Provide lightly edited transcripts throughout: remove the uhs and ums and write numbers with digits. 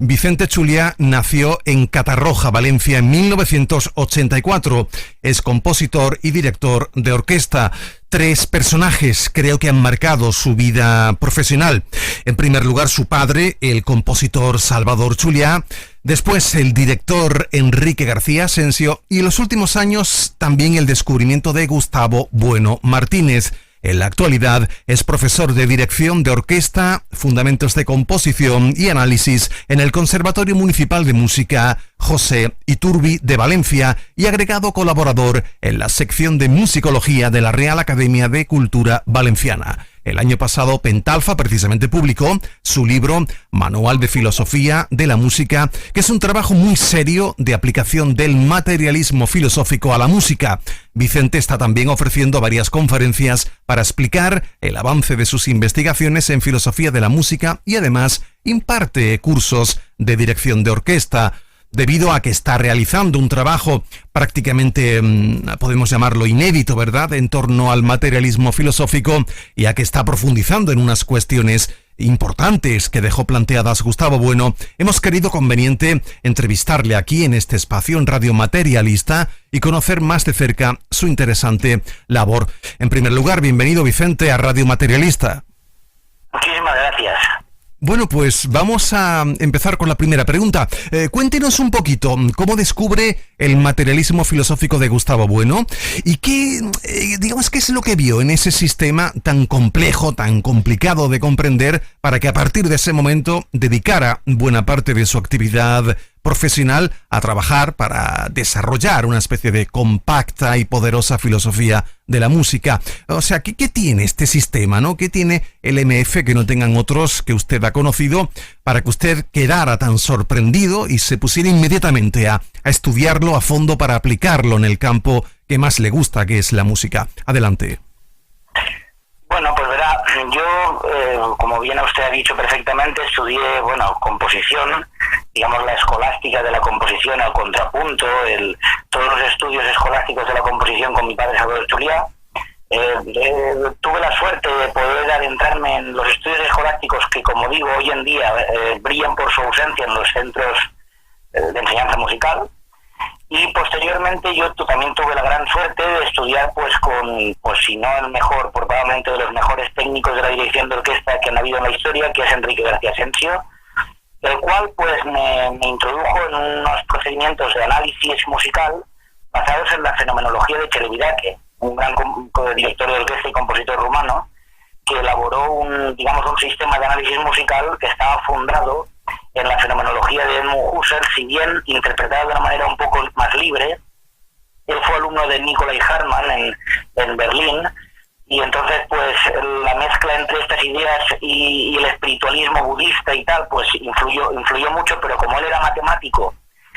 Vicente Chuliá nació en Catarroja, Valencia, en 1984. Es compositor y director de orquesta. 3 personajes creo que han marcado su vida profesional. En primer lugar, su padre, el compositor Salvador Chuliá. Después, el director Enrique García Asensio. Y en los últimos años, también el descubrimiento de Gustavo Bueno Martínez. En la actualidad es profesor de dirección de orquesta, fundamentos de composición y análisis en el Conservatorio Municipal de Música José Iturbi de Valencia y agregado colaborador en la sección de musicología de la Real Academia de Cultura Valenciana. El año pasado Pentalfa precisamente publicó su libro Manual de Filosofía de la Música, que es un trabajo muy serio de aplicación del materialismo filosófico a la música. Vicente está también ofreciendo varias conferencias para explicar el avance de sus investigaciones en filosofía de la música y además imparte cursos de dirección de orquesta. Debido a que está realizando un trabajo prácticamente, podemos llamarlo inédito, ¿verdad?, en torno al materialismo filosófico y a que está profundizando en unas cuestiones importantes que dejó planteadas Gustavo Bueno, hemos querido conveniente entrevistarle aquí en este espacio en Radio Materialista y conocer más de cerca su interesante labor. En primer lugar, bienvenido Vicente a Radio Materialista. Muchísimas gracias. Bueno, pues vamos a empezar con la primera pregunta. Cuéntenos un poquito cómo descubre el materialismo filosófico de Gustavo Bueno y qué es lo que vio en ese sistema tan complejo, tan complicado de comprender, para que a partir de ese momento dedicara buena parte de su actividad profesional a trabajar para desarrollar una especie de compacta y poderosa filosofía de la música. O sea, ¿qué tiene este sistema, no? ¿Qué tiene el MF que no tengan otros que usted ha conocido para que usted quedara tan sorprendido y se pusiera inmediatamente a estudiarlo a fondo para aplicarlo en el campo que más le gusta, que es la música? Adelante. Bueno, pues verá, yo, como bien usted ha dicho perfectamente, estudié, composición, digamos la escolástica de la composición al contrapunto, todos los estudios escolásticos de la composición con mi padre Salvador Chuliá. Tuve la suerte de poder adentrarme en los estudios escolásticos que, como digo, hoy en día brillan por su ausencia en los centros de enseñanza musical. Y posteriormente yo también tuve la gran suerte de estudiar si no el mejor, probablemente de los mejores técnicos de la dirección de orquesta que han habido en la historia, que es Enrique García Asensio, el cual me introdujo en unos procedimientos de análisis musical basados en la fenomenología de Celibidache, un gran director de orquesta y compositor rumano, que elaboró un sistema de análisis musical que estaba fundado en la fenomenología de Edmund Husserl, si bien interpretado de una manera un poco más libre. Él fue alumno de Nicolai Hartmann en Berlín, y entonces la mezcla entre estas ideas y el espiritualismo budista y tal, influyó mucho, pero como él era matemático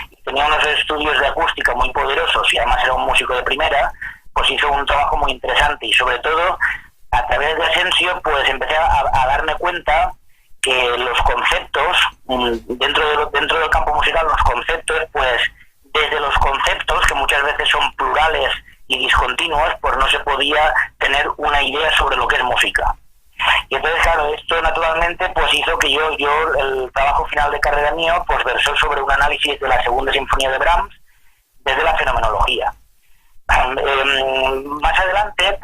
y tenía unos estudios de acústica muy poderosos y además era un músico de primera, hizo un trabajo muy interesante. Y sobre todo, a través de Asensio, empecé a darme cuenta que los conceptos, dentro del campo musical, los conceptos, desde los conceptos, que muchas veces son plurales y discontinuos, no se podía tener una idea sobre lo que es música. Y entonces, claro, esto naturalmente hizo que yo el trabajo final de carrera mío, versó sobre un análisis de la segunda sinfonía de Brahms desde la fenomenología. Más adelante,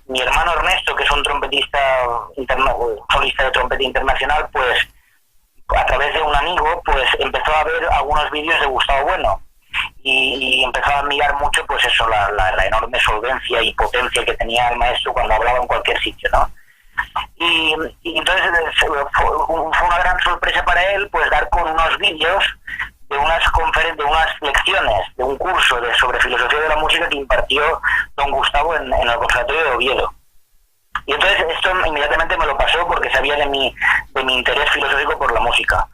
mi hermano Ernesto, que es un trompetista solista de trompeta internacional, a través de un amigo, empezó a ver algunos vídeos de Gustavo Bueno y empezó a admirar mucho, la enorme solvencia y potencia que tenía el maestro cuando hablaba en cualquier sitio, ¿no? Y entonces fue una gran sorpresa para él, dar con unos vídeos de unas conferencias, de unas lecciones, de un curso sobre filosofía de la música que impartió don Gustavo en el Conservatorio de Oviedo. Y entonces esto inmediatamente me lo pasó porque sabía de mi interés filosófico por la música.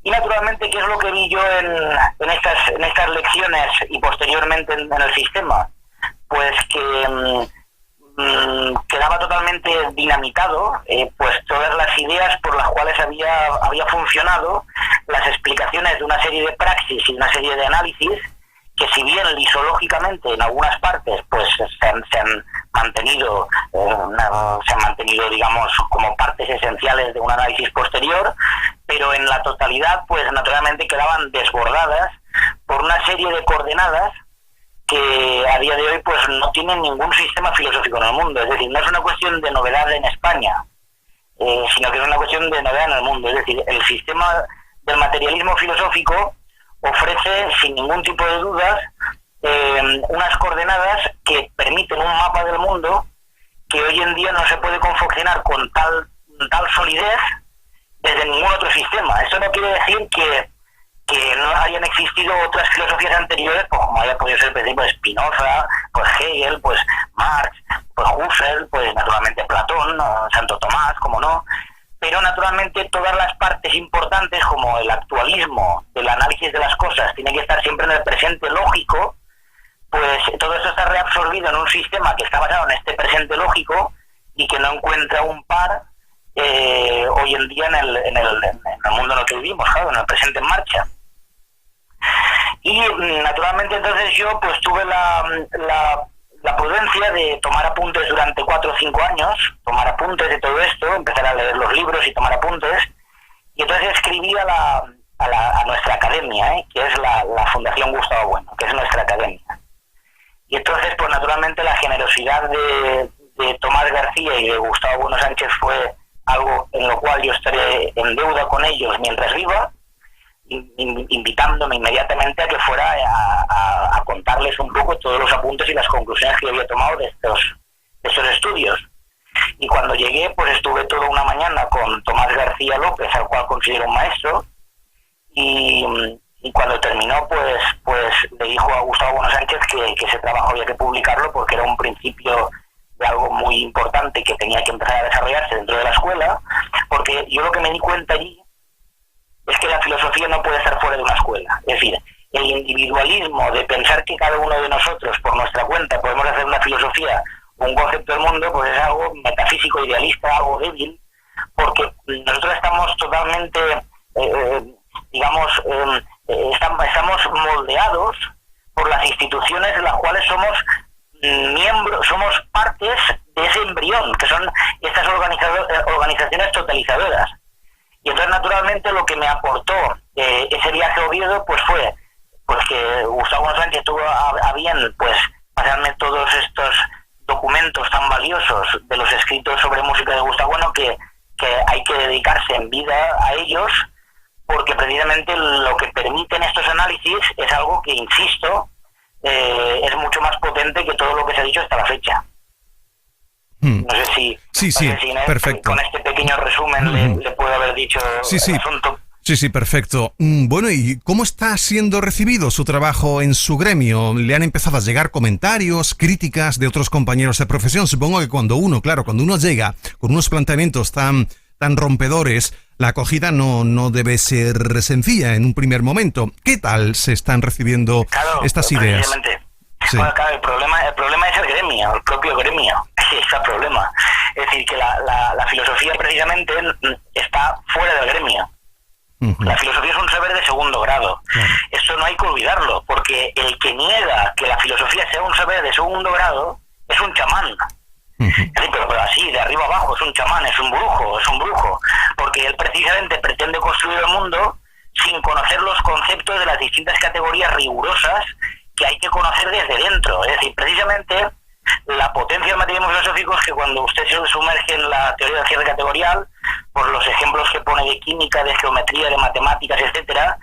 Y naturalmente, ¿qué es lo que vi yo en estas lecciones y posteriormente en el sistema? Que quedaba totalmente dinamitado, todas las ideas por las cuales había funcionado, las explicaciones de una serie de praxis y una serie de análisis, que si bien lisológicamente en algunas partes se han mantenido, se han mantenido, digamos, como partes esenciales de un análisis posterior, pero en la totalidad, pues naturalmente quedaban desbordadas por una serie de coordenadas que a día de hoy pues no tienen ningún sistema filosófico en el mundo. Es decir, no es una cuestión de novedad en España, sino que es una cuestión de novedad en el mundo. Es decir, el sistema del materialismo filosófico ofrece, sin ningún tipo de dudas, unas coordenadas que permiten un mapa del mundo que hoy en día no se puede confeccionar con tal solidez desde ningún otro sistema. Eso no quiere decir que no hayan existido otras filosofías anteriores, pues como haya podido ser, por ejemplo, Spinoza, pues Hegel, pues Marx, pues Husserl, pues naturalmente Platón, Santo Tomás, como no, pero naturalmente todas las partes importantes, como el actualismo del análisis de las cosas, tiene que estar siempre en el presente lógico, pues todo eso está reabsorbido en un sistema que está basado en este presente lógico y que no encuentra un par hoy en día en el mundo en el que vivimos, claro, en el presente en marcha. Y naturalmente entonces yo pues tuve la prudencia de tomar apuntes durante 4 o 5 años, tomar apuntes de todo esto, empezar a leer los libros y tomar apuntes, y entonces escribí a nuestra academia, que es la Fundación Gustavo Bueno, que es nuestra academia. Y entonces pues naturalmente la generosidad de Tomás García y de Gustavo Bueno Sánchez fue algo en lo cual yo estaré en deuda con ellos mientras viva, invitándome inmediatamente a que fuera a contarles un poco todos los apuntes y las conclusiones que yo había tomado de estos estudios. Y cuando llegué, pues estuve toda una mañana con Tomás García López, al cual considero un maestro, y cuando terminó, pues le dijo a Gustavo Bueno Sánchez que ese trabajo había que publicarlo porque era un principio de algo muy importante que tenía que empezar a desarrollarse dentro de la escuela, porque yo lo que me di cuenta allí es que la filosofía no puede estar fuera de una escuela. Es decir, el individualismo de pensar que cada uno de nosotros, por nuestra cuenta, podemos hacer una filosofía o un concepto del mundo, pues es algo metafísico, idealista, algo débil, porque nosotros estamos totalmente, estamos moldeados por las instituciones de las cuales somos miembros, somos partes de ese embrión, que son estas organizaciones totalizadoras. Y entonces naturalmente lo que me aportó ese viaje a Oviedo pues fue pues que Gustavo Bueno Sánchez tuvo a bien pues pasarme todos estos documentos tan valiosos de los escritos sobre música de Gustavo Bueno que hay que dedicarse en vida a ellos, porque precisamente lo que permiten estos análisis es algo que, insisto, es mucho más potente que todo lo que se ha dicho hasta la fecha. No sé si, perfecto. Con este pequeño resumen le puedo haber dicho el asunto. Sí, perfecto. Bueno, ¿y cómo está siendo recibido su trabajo en su gremio? ¿Le han empezado a llegar comentarios, críticas de otros compañeros de profesión? Supongo que cuando uno llega con unos planteamientos tan rompedores, la acogida no debe ser sencilla en un primer momento. ¿Qué tal se están recibiendo estas ideas? Sí. Bueno, claro, el problema es el gremio, el propio gremio. Ese es el problema. Es decir, que la filosofía precisamente está fuera del gremio. La filosofía es un saber de segundo grado. Esto no hay que olvidarlo, porque el que niega que la filosofía sea un saber de segundo grado es un chamán. Pero así, de arriba abajo, es un chamán, es un brujo, porque él precisamente pretende construir el mundo sin conocer los conceptos de las distintas categorías rigurosas que hay que conocer desde dentro. Es decir, precisamente la potencia del materialismo filosófico es que cuando usted se sumerge en la teoría del cierre categorial, por los ejemplos que pone de química, de geometría, de matemáticas, etcétera,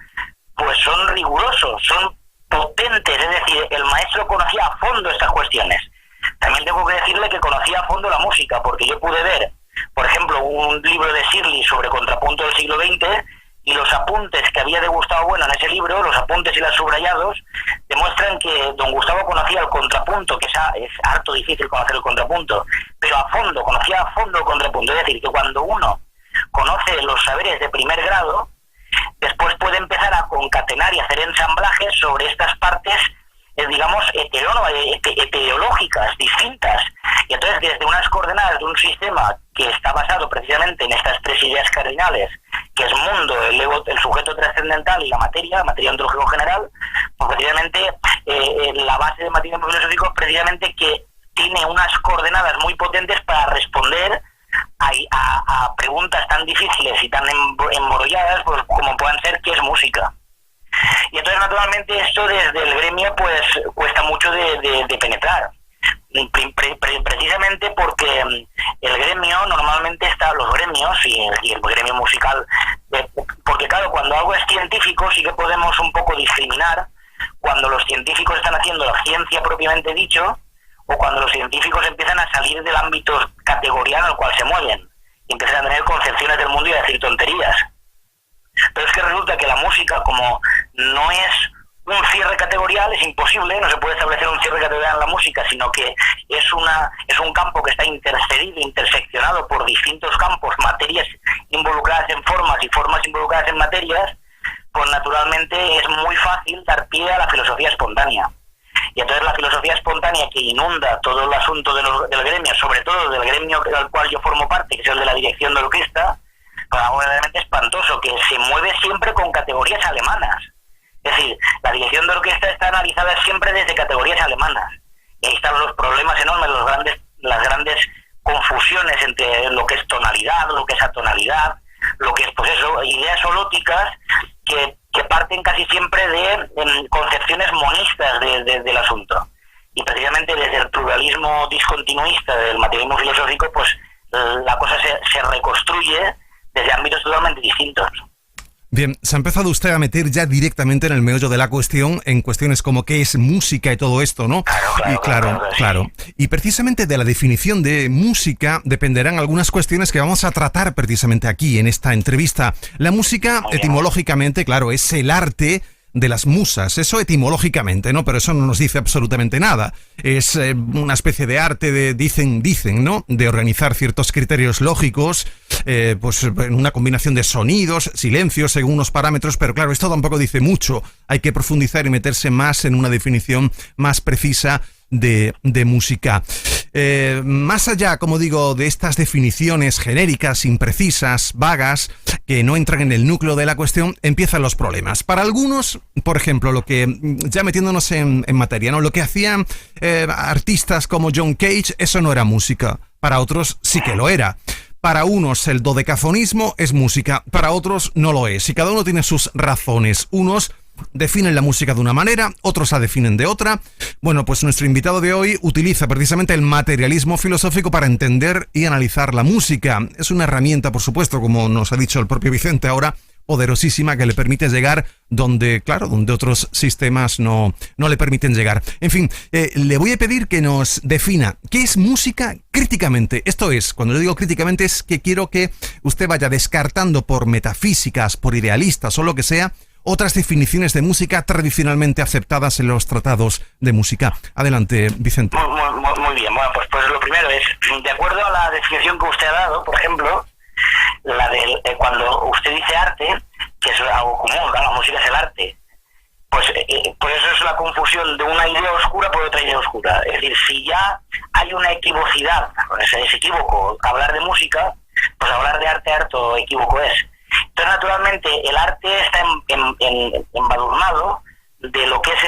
pues son rigurosos, son potentes. Es decir, el maestro conocía a fondo estas cuestiones. También tengo que decirle que conocía a fondo la música, porque yo pude ver, por ejemplo, un libro de Shirley sobre contrapunto del siglo XX, y los apuntes que había de Gustavo Bueno en ese libro, los apuntes y los subrayados, demuestran que don Gustavo conocía el contrapunto, que es harto difícil conocer el contrapunto, pero conocía a fondo el contrapunto. Es decir, que cuando uno conoce los saberes de primer grado, después puede empezar a concatenar y hacer ensamblajes sobre estas partes, digamos, heterológicas, distintas. Y entonces, desde unas coordenadas de un sistema que está basado precisamente en estas 3 ideas cardinales, que es mundo, el ego, el sujeto trascendental y la materia ontológico general, pues precisamente la base del materialismo filosófico es precisamente que tiene unas coordenadas muy potentes para responder a preguntas tan difíciles y tan embrolladas pues, como puedan ser qué es música. Y entonces naturalmente esto desde el gremio pues cuesta mucho de penetrar, precisamente porque el gremio normalmente está, los gremios y el gremio musical, porque claro, cuando algo es científico sí que podemos un poco discriminar cuando los científicos están haciendo la ciencia propiamente dicho, o cuando los científicos empiezan a salir del ámbito categorial al cual se mueven y empiezan a tener concepciones del mundo y a decir tonterías. Pero es que resulta que la música, como no es un cierre categorial, es imposible, no se puede establecer un cierre categorial en la música, sino que es un campo que está intercedido, interseccionado por distintos campos, materias involucradas en formas y formas involucradas en materias, pues naturalmente es muy fácil dar pie a la filosofía espontánea. Y entonces la filosofía espontánea que inunda todo el asunto del gremio, sobre todo del gremio del cual yo formo parte, que es el de la dirección de orquesta, pues algo realmente espantoso, que se mueve siempre con categorías alemanas. Es decir, la dirección de orquesta está analizada siempre desde categorías alemanas. Y ahí están los problemas enormes, las grandes confusiones entre lo que es tonalidad, lo que es atonalidad, lo que es, pues eso, ideas holóticas que parten casi siempre de concepciones monistas del asunto. Y precisamente desde el pluralismo discontinuista del materialismo filosófico, pues la cosa se reconstruye desde ámbitos totalmente distintos. Bien, se ha empezado usted a meter ya directamente en el meollo de la cuestión, en cuestiones como qué es música y todo esto, ¿no? Claro. Y precisamente de la definición de música dependerán algunas cuestiones que vamos a tratar precisamente aquí, en esta entrevista. La música, etimológicamente, claro, es el arte de las musas, eso etimológicamente, ¿no? Pero eso no nos dice absolutamente nada. Es una especie de arte de dicen, ¿no? De organizar ciertos criterios lógicos, pues en una combinación de sonidos, silencios, según unos parámetros, pero claro, esto tampoco dice mucho. Hay que profundizar y meterse más en una definición más precisa de música. Más allá, como digo, de estas definiciones genéricas, imprecisas, vagas, que no entran en el núcleo de la cuestión, empiezan los problemas. Para algunos, por ejemplo, lo que, ya metiéndonos en materia, ¿no? Lo que hacían artistas como John Cage, eso no era música. Para otros sí que lo era. Para unos el dodecafonismo es música, para otros no lo es. Y cada uno tiene sus razones. Unos definen la música de una manera, otros la definen de otra. Bueno, pues nuestro invitado de hoy utiliza precisamente el materialismo filosófico para entender y analizar la música. Es una herramienta, por supuesto, como nos ha dicho el propio Vicente ahora, poderosísima, que le permite llegar donde otros sistemas no le permiten llegar. En fin, le voy a pedir que nos defina qué es música críticamente. Esto es, cuando le digo críticamente, es que quiero que usted vaya descartando por metafísicas, por idealistas o lo que sea, otras definiciones de música tradicionalmente aceptadas en los tratados de música. Adelante, Vicente. Muy bien. Bueno, pues lo primero es, de acuerdo a la definición que usted ha dado, por ejemplo, la de cuando usted dice arte, que es algo común, ¿no? La música es el arte, pues por eso es la confusión de una idea oscura por otra idea oscura. Es decir, si ya hay una equivocidad, es equívoco hablar de música, pues hablar de arte harto equívoco es. Entonces, naturalmente, el arte está embadurnado de lo que es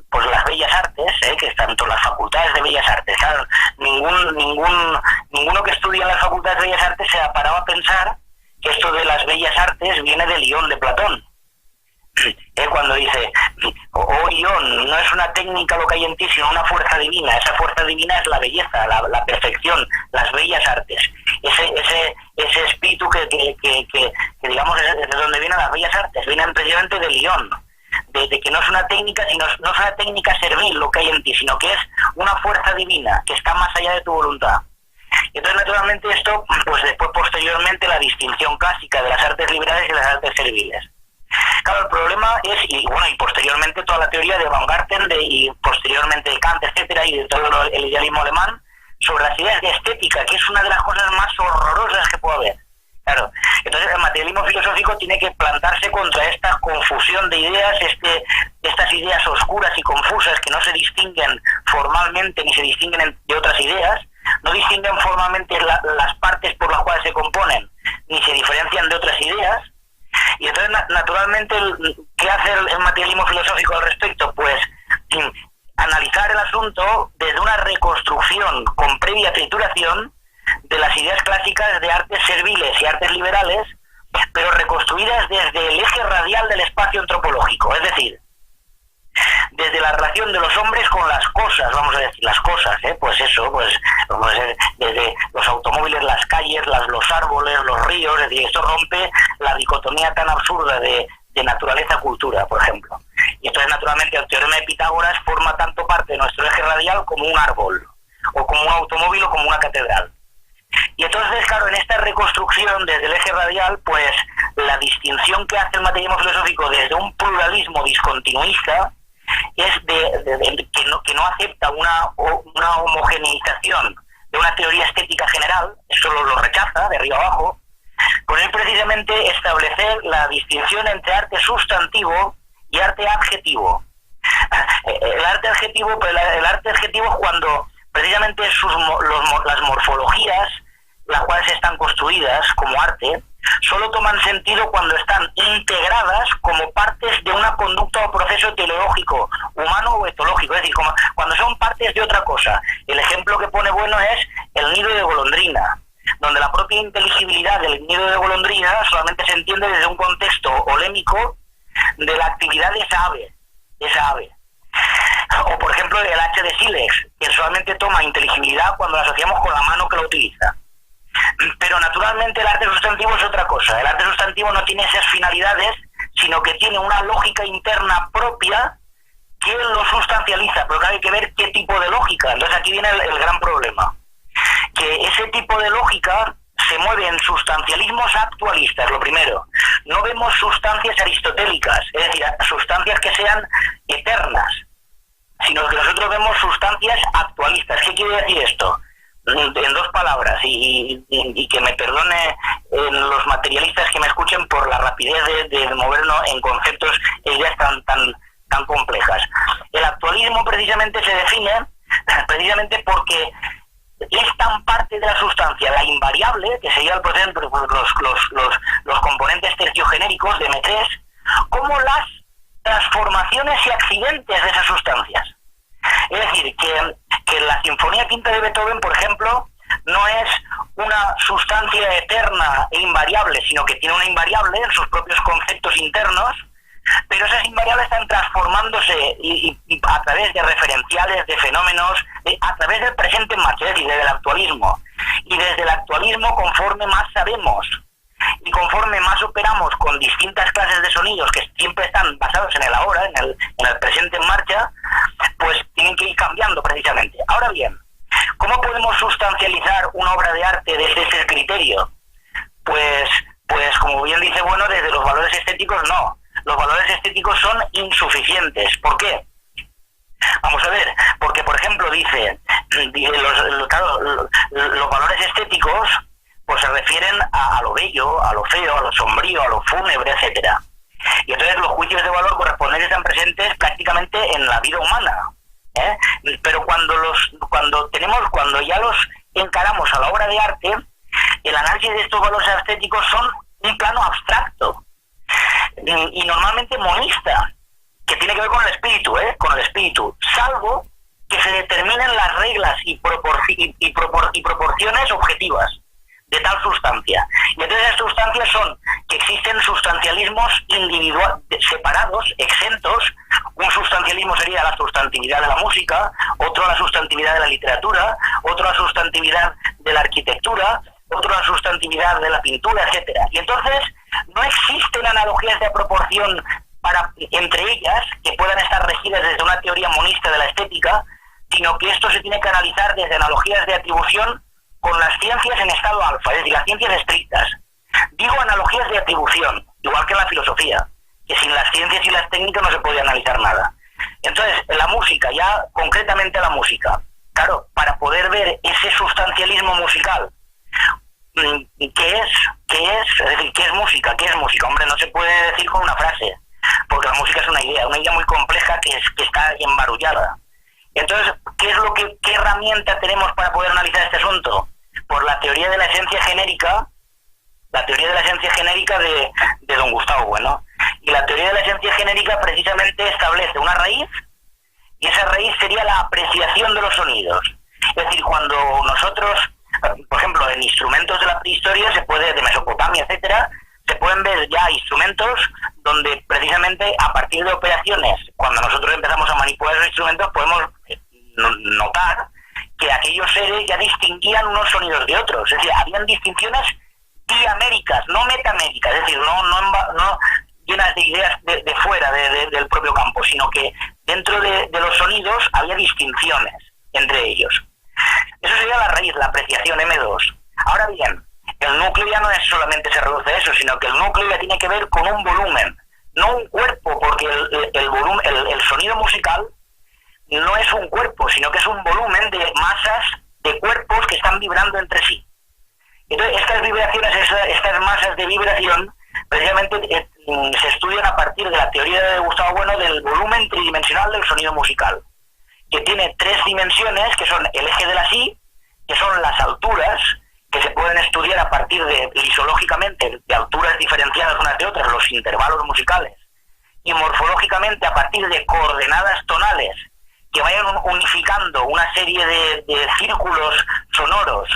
pues las bellas artes, que están todas las facultades de bellas artes. Claro, ninguno que estudia en las facultades de bellas artes se ha parado a pensar que esto de las bellas artes viene del Ión de Platón. Cuando dice, oh Ión, no es una técnica lo que hay en ti, sino una fuerza divina. Esa fuerza divina es la belleza, la perfección, las bellas artes. Ese espíritu que digamos es de donde vienen las bellas artes, vienen precisamente del Ión. De que no es una técnica, sino no es una técnica servil lo que hay en ti, sino que es una fuerza divina que está más allá de tu voluntad. Y entonces, naturalmente, esto, pues después, posteriormente, la distinción clásica de las artes liberales y las artes serviles. Claro, el problema es, y posteriormente toda la teoría de Baumgarten y posteriormente de Kant, etcétera, y de todo el idealismo alemán, sobre las ideas de estética, que es una de las cosas más horrorosas que puede haber. Claro, entonces el materialismo filosófico tiene que plantarse contra esta confusión de ideas, estas ideas oscuras y confusas que no se distinguen formalmente ni se distinguen de otras ideas, no distinguen formalmente las partes por las cuales se componen, ni se diferencian de otras ideas. Y entonces, naturalmente, ¿qué hace el materialismo filosófico al respecto? Pues analizar pensar el asunto desde una reconstrucción con previa trituración de las ideas clásicas de artes serviles y artes liberales, pero reconstruidas desde el eje radial del espacio antropológico, es decir, desde la relación de los hombres con las cosas, vamos a decir, las cosas, pues eso, pues vamos a decir, desde los automóviles, las calles, los árboles, los ríos, es decir, esto rompe la dicotomía tan absurda de naturaleza-cultura, por ejemplo. Y entonces, naturalmente, el teorema de Pitágoras forma tanto parte de nuestro eje radial como un árbol, o como un automóvil, o como una catedral. Y entonces, claro, en esta reconstrucción desde el eje radial, pues la distinción que hace el materialismo filosófico desde un pluralismo discontinuista es que no acepta una homogeneización de una teoría estética general, eso lo rechaza de arriba abajo, pues es precisamente establecer la distinción entre arte sustantivo y arte adjetivo. El arte adjetivo es cuando precisamente las morfologías, las cuales están construidas como arte, solo toman sentido cuando están integradas como partes de una conducta o proceso teleológico, humano o etológico, es decir, cuando son partes de otra cosa. El ejemplo que pone bueno es el nido de golondrina, donde la propia inteligibilidad del nido de golondrina solamente se entiende desde un contexto olémico de la actividad de esa ave. O, por ejemplo, el H de sílex, que solamente toma inteligibilidad cuando la asociamos con la mano que lo utiliza. Pero naturalmente el arte sustantivo es otra cosa. El arte sustantivo no tiene esas finalidades, sino que tiene una lógica interna propia que lo sustancializa, pero hay que ver qué tipo de lógica. Entonces aquí viene el gran problema, que ese tipo de lógica se mueve en sustancialismos actualistas, lo primero. No vemos sustancias aristotélicas, es decir, sustancias que sean eternas, sino que nosotros vemos sustancias actualistas. ¿Qué quiere decir esto? En dos palabras, y que me perdone los materialistas que me escuchen por la rapidez de movernos en conceptos e ideas tan complejas. El actualismo precisamente se define precisamente porque es tan parte de la sustancia, la invariable, que sería por ejemplo los componentes terciogenéricos de M3, como las transformaciones y accidentes de esas sustancias. Es decir, que la Sinfonía Quinta de Beethoven, por ejemplo, no es una sustancia eterna e invariable, sino que tiene una invariable en sus propios conceptos internos, pero esas invariables están transformándose y a través de referenciales, de fenómenos, a través del presente en marcha, es decir, desde el actualismo. Y desde el actualismo, conforme más sabemos y conforme más operamos con distintas clases de sonidos que siempre están basados en el ahora, en el presente en marcha, pues tienen que ir cambiando precisamente. Ahora bien, ¿cómo podemos sustancializar una obra de arte desde ese criterio? Pues como bien dice, bueno, desde los valores estéticos no. Los valores estéticos son insuficientes. ¿Por qué? Vamos a ver, porque por ejemplo dice los valores estéticos pues se refieren a lo bello, a lo feo, a lo sombrío, a lo fúnebre, etcétera. Y entonces los juicios de valor correspondientes están presentes prácticamente en la vida humana. Pero cuando ya los encaramos a la obra de arte, el análisis de estos valores estéticos son un plano abstracto y normalmente monista, que tiene que ver con el espíritu, salvo que se determinen las reglas y proporciones objetivas de tal sustancia. Y entonces esas sustancias son que existen sustancialismos individuales, separados, exentos. Un sustancialismo sería la sustantividad de la música, otro la sustantividad de la literatura, otro la sustantividad de la arquitectura, otro la sustantividad de la pintura, etcétera. Y entonces no existen analogías de proporción entre ellas que puedan estar regidas desde una teoría monista de la estética, sino que esto se tiene que analizar desde analogías de atribución con las ciencias en estado alfa, es decir, las ciencias estrictas. Digo analogías de atribución, igual que en la filosofía, que sin las ciencias y las técnicas no se puede analizar nada. Entonces, la música, ya concretamente la música, claro, para poder ver ese sustancialismo musical, ¿qué es música? ¿Qué es música? Hombre, no se puede decir con una frase, porque la música es una idea muy compleja que está embarullada. Entonces, ¿qué herramienta tenemos para poder analizar este asunto? Por la teoría de la esencia genérica, de don Gustavo Bueno. Y la teoría de la esencia genérica precisamente establece una raíz y y esa raíz sería la apreciación de los sonidos. Es decir, cuando nosotros, por ejemplo, en instrumentos de la prehistoria, de Mesopotamia, etcétera, se pueden ver ya instrumentos donde precisamente a partir de operaciones, cuando nosotros empezamos a manipular los instrumentos, podemos notar que aquellos seres ya distinguían unos sonidos de otros. Es decir, habían distinciones diaméricas, no metaméricas, es decir, no llenas de ideas de fuera del propio campo, sino que dentro de los sonidos había distinciones entre ellos. Eso sería la raíz, la apreciación M2. Ahora bien, el núcleo ya no es solamente se reduce a eso, sino que el núcleo ya tiene que ver con un volumen, no un cuerpo, porque el sonido musical no es un cuerpo, sino que es un volumen de masas de cuerpos que están vibrando entre sí. Entonces, estas vibraciones, estas masas de vibración, precisamente se estudian a partir de la teoría de Gustavo Bueno del volumen tridimensional del sonido musical, que tiene 3 dimensiones, que son el eje de la sí, que son las alturas, que se pueden estudiar a partir de, lisológicamente, de alturas diferenciadas unas de otras, los intervalos musicales, y morfológicamente a partir de coordenadas tonales, que vayan unificando una serie de círculos sonoros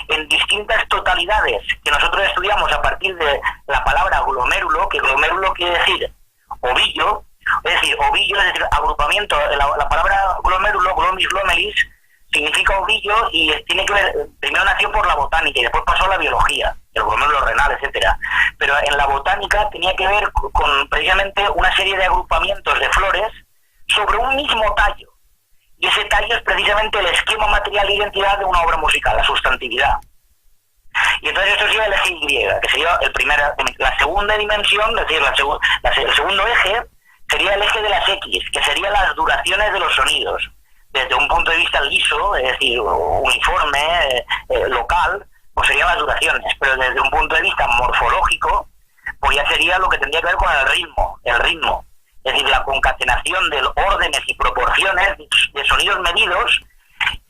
en distintas totalidades que nosotros estudiamos a partir de la palabra glomérulo, que glomérulo quiere decir ovillo, es decir, agrupamiento. La palabra glomérulo, glomis, glomelis, significa ovillo y tiene que ver, primero nació por la botánica y después pasó a la biología, el glomérulo renal, etcétera. Pero en la botánica tenía que ver con precisamente una serie de agrupamientos de flores sobre un mismo tallo. Y ese tallo es precisamente el esquema material de identidad de una obra musical, la sustantividad. Y entonces esto sería el eje Y, que sería la segunda dimensión, es decir, el segundo eje sería el eje de las X, que serían las duraciones de los sonidos. Desde un punto de vista liso, es decir, uniforme, local, pues serían las duraciones. Pero desde un punto de vista morfológico, pues ya sería lo que tendría que ver con el ritmo. Es decir, la concatenación de órdenes y proporciones de sonidos medidos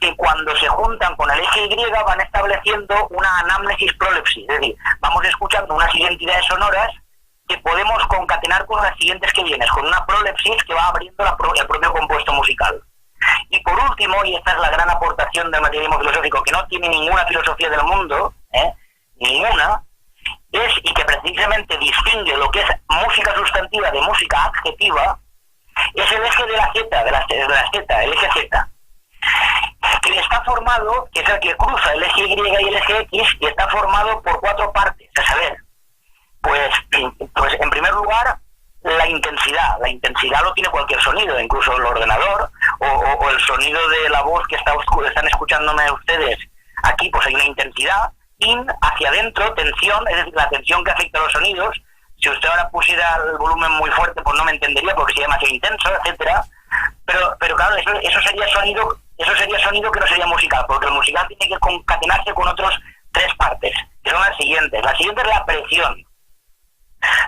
que cuando se juntan con el eje Y van estableciendo una anamnesis prolepsis. Es decir, vamos escuchando unas identidades sonoras que podemos concatenar con las siguientes que vienen, con una prolepsis que va abriendo el propio compuesto musical. Y por último, y esta es la gran aportación del materialismo filosófico, que no tiene ninguna filosofía del mundo, ninguna, y que precisamente distingue lo que es música sustantiva de música adjetiva, es el eje de la Z, el eje Z, que está formado, que es el que cruza el eje Y y el eje X, y está formado por 4 partes, a saber, pues en primer lugar, la intensidad lo tiene cualquier sonido, incluso el ordenador, o el sonido de la voz que están escuchándome ustedes aquí, pues hay una intensidad. Hacia adentro, tensión, es decir, la tensión que afecta a los sonidos. Si usted ahora pusiera el volumen muy fuerte, pues no me entendería porque sería demasiado intenso, etcétera. Pero claro, eso sería sonido que no sería musical, porque el musical tiene que concatenarse con otros 3 partes, que son las siguientes. La siguiente es la presión.